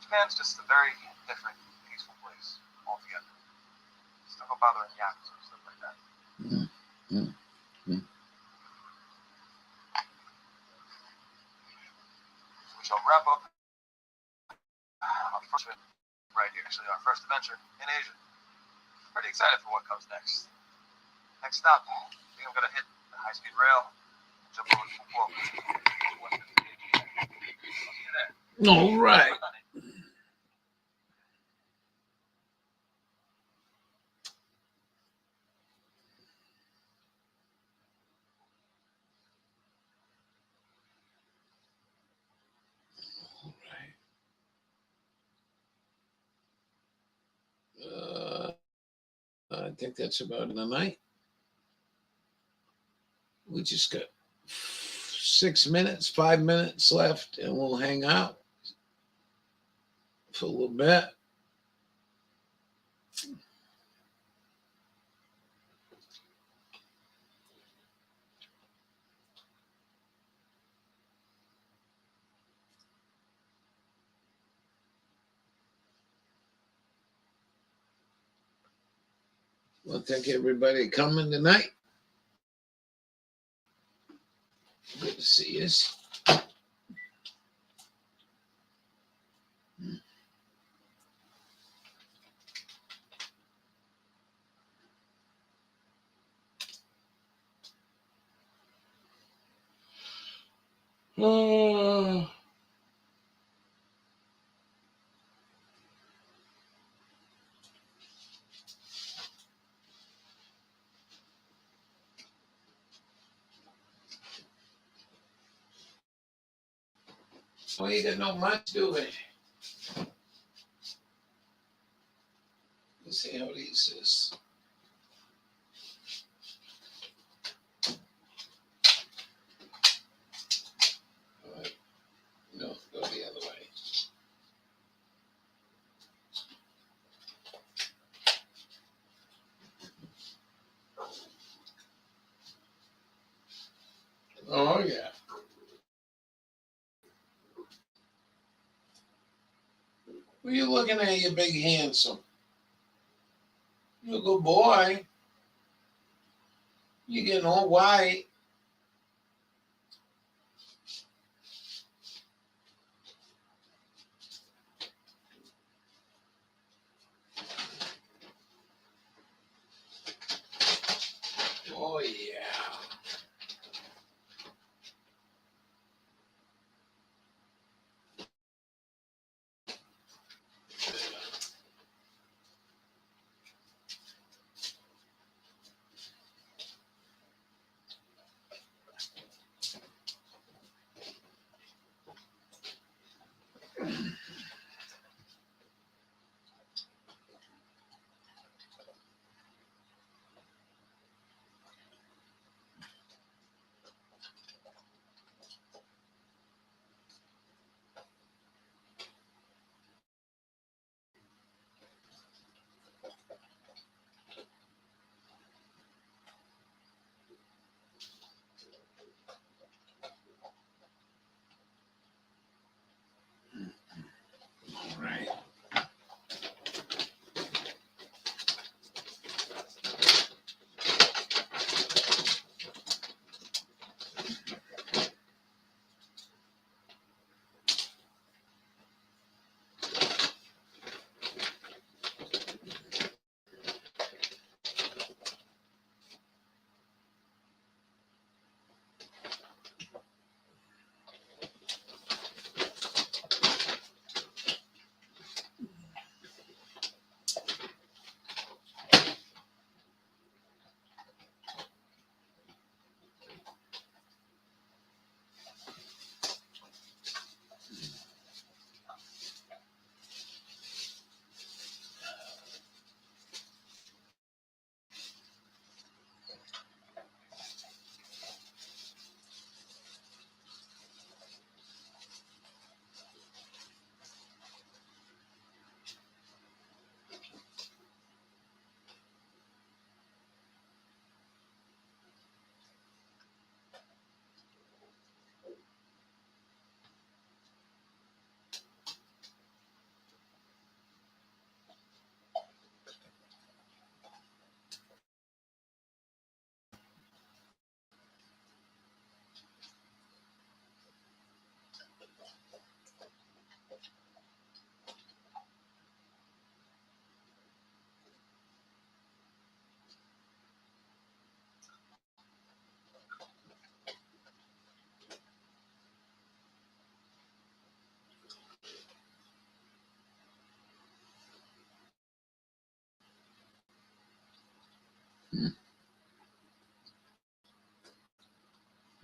Japan's just a very different, peaceful place altogether. Just don't go bothering yakuza or stuff like that. So we shall wrap up our first trip right here. Actually, our first adventure in Asia. Pretty excited for what comes next. Next stop, I think I'm gonna hit the high-speed rail, jump over to Fukuoka. All right. I think that's about the night. We just got 6 minutes, 5 minutes left, and we'll hang out for a little bit. Well, thank everybody coming tonight. Good to see you. Oh, you got no much, do it. Let's see how these is. All right. No, go the other way. Oh, yeah. What are you looking at, you big handsome? You're a good boy. You're getting all white. Oh, yeah. All right.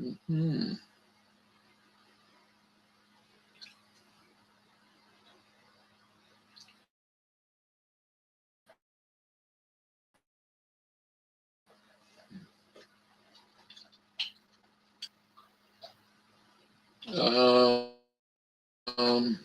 Mm-hmm. Um,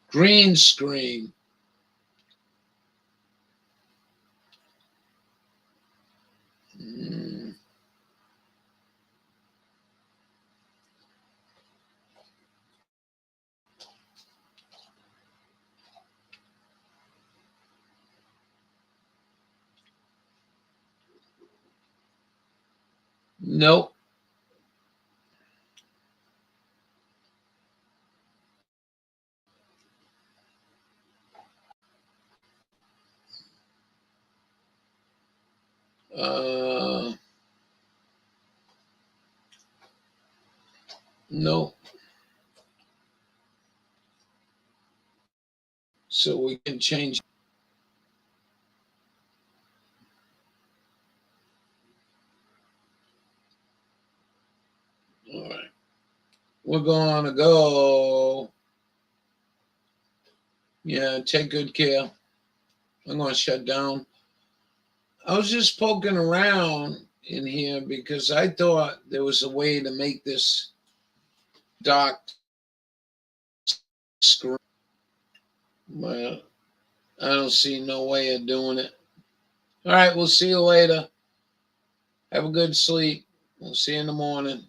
green screen. Mm, nope. Uh, nope. so we can change. All right. We're going to go. Yeah, take good care. I'm going to shut down. I was just poking around in here because I thought there was a way to make this dark screen. Well, I don't see no way of doing it. All right, we'll see you later. Have a good sleep. We'll see you in the morning.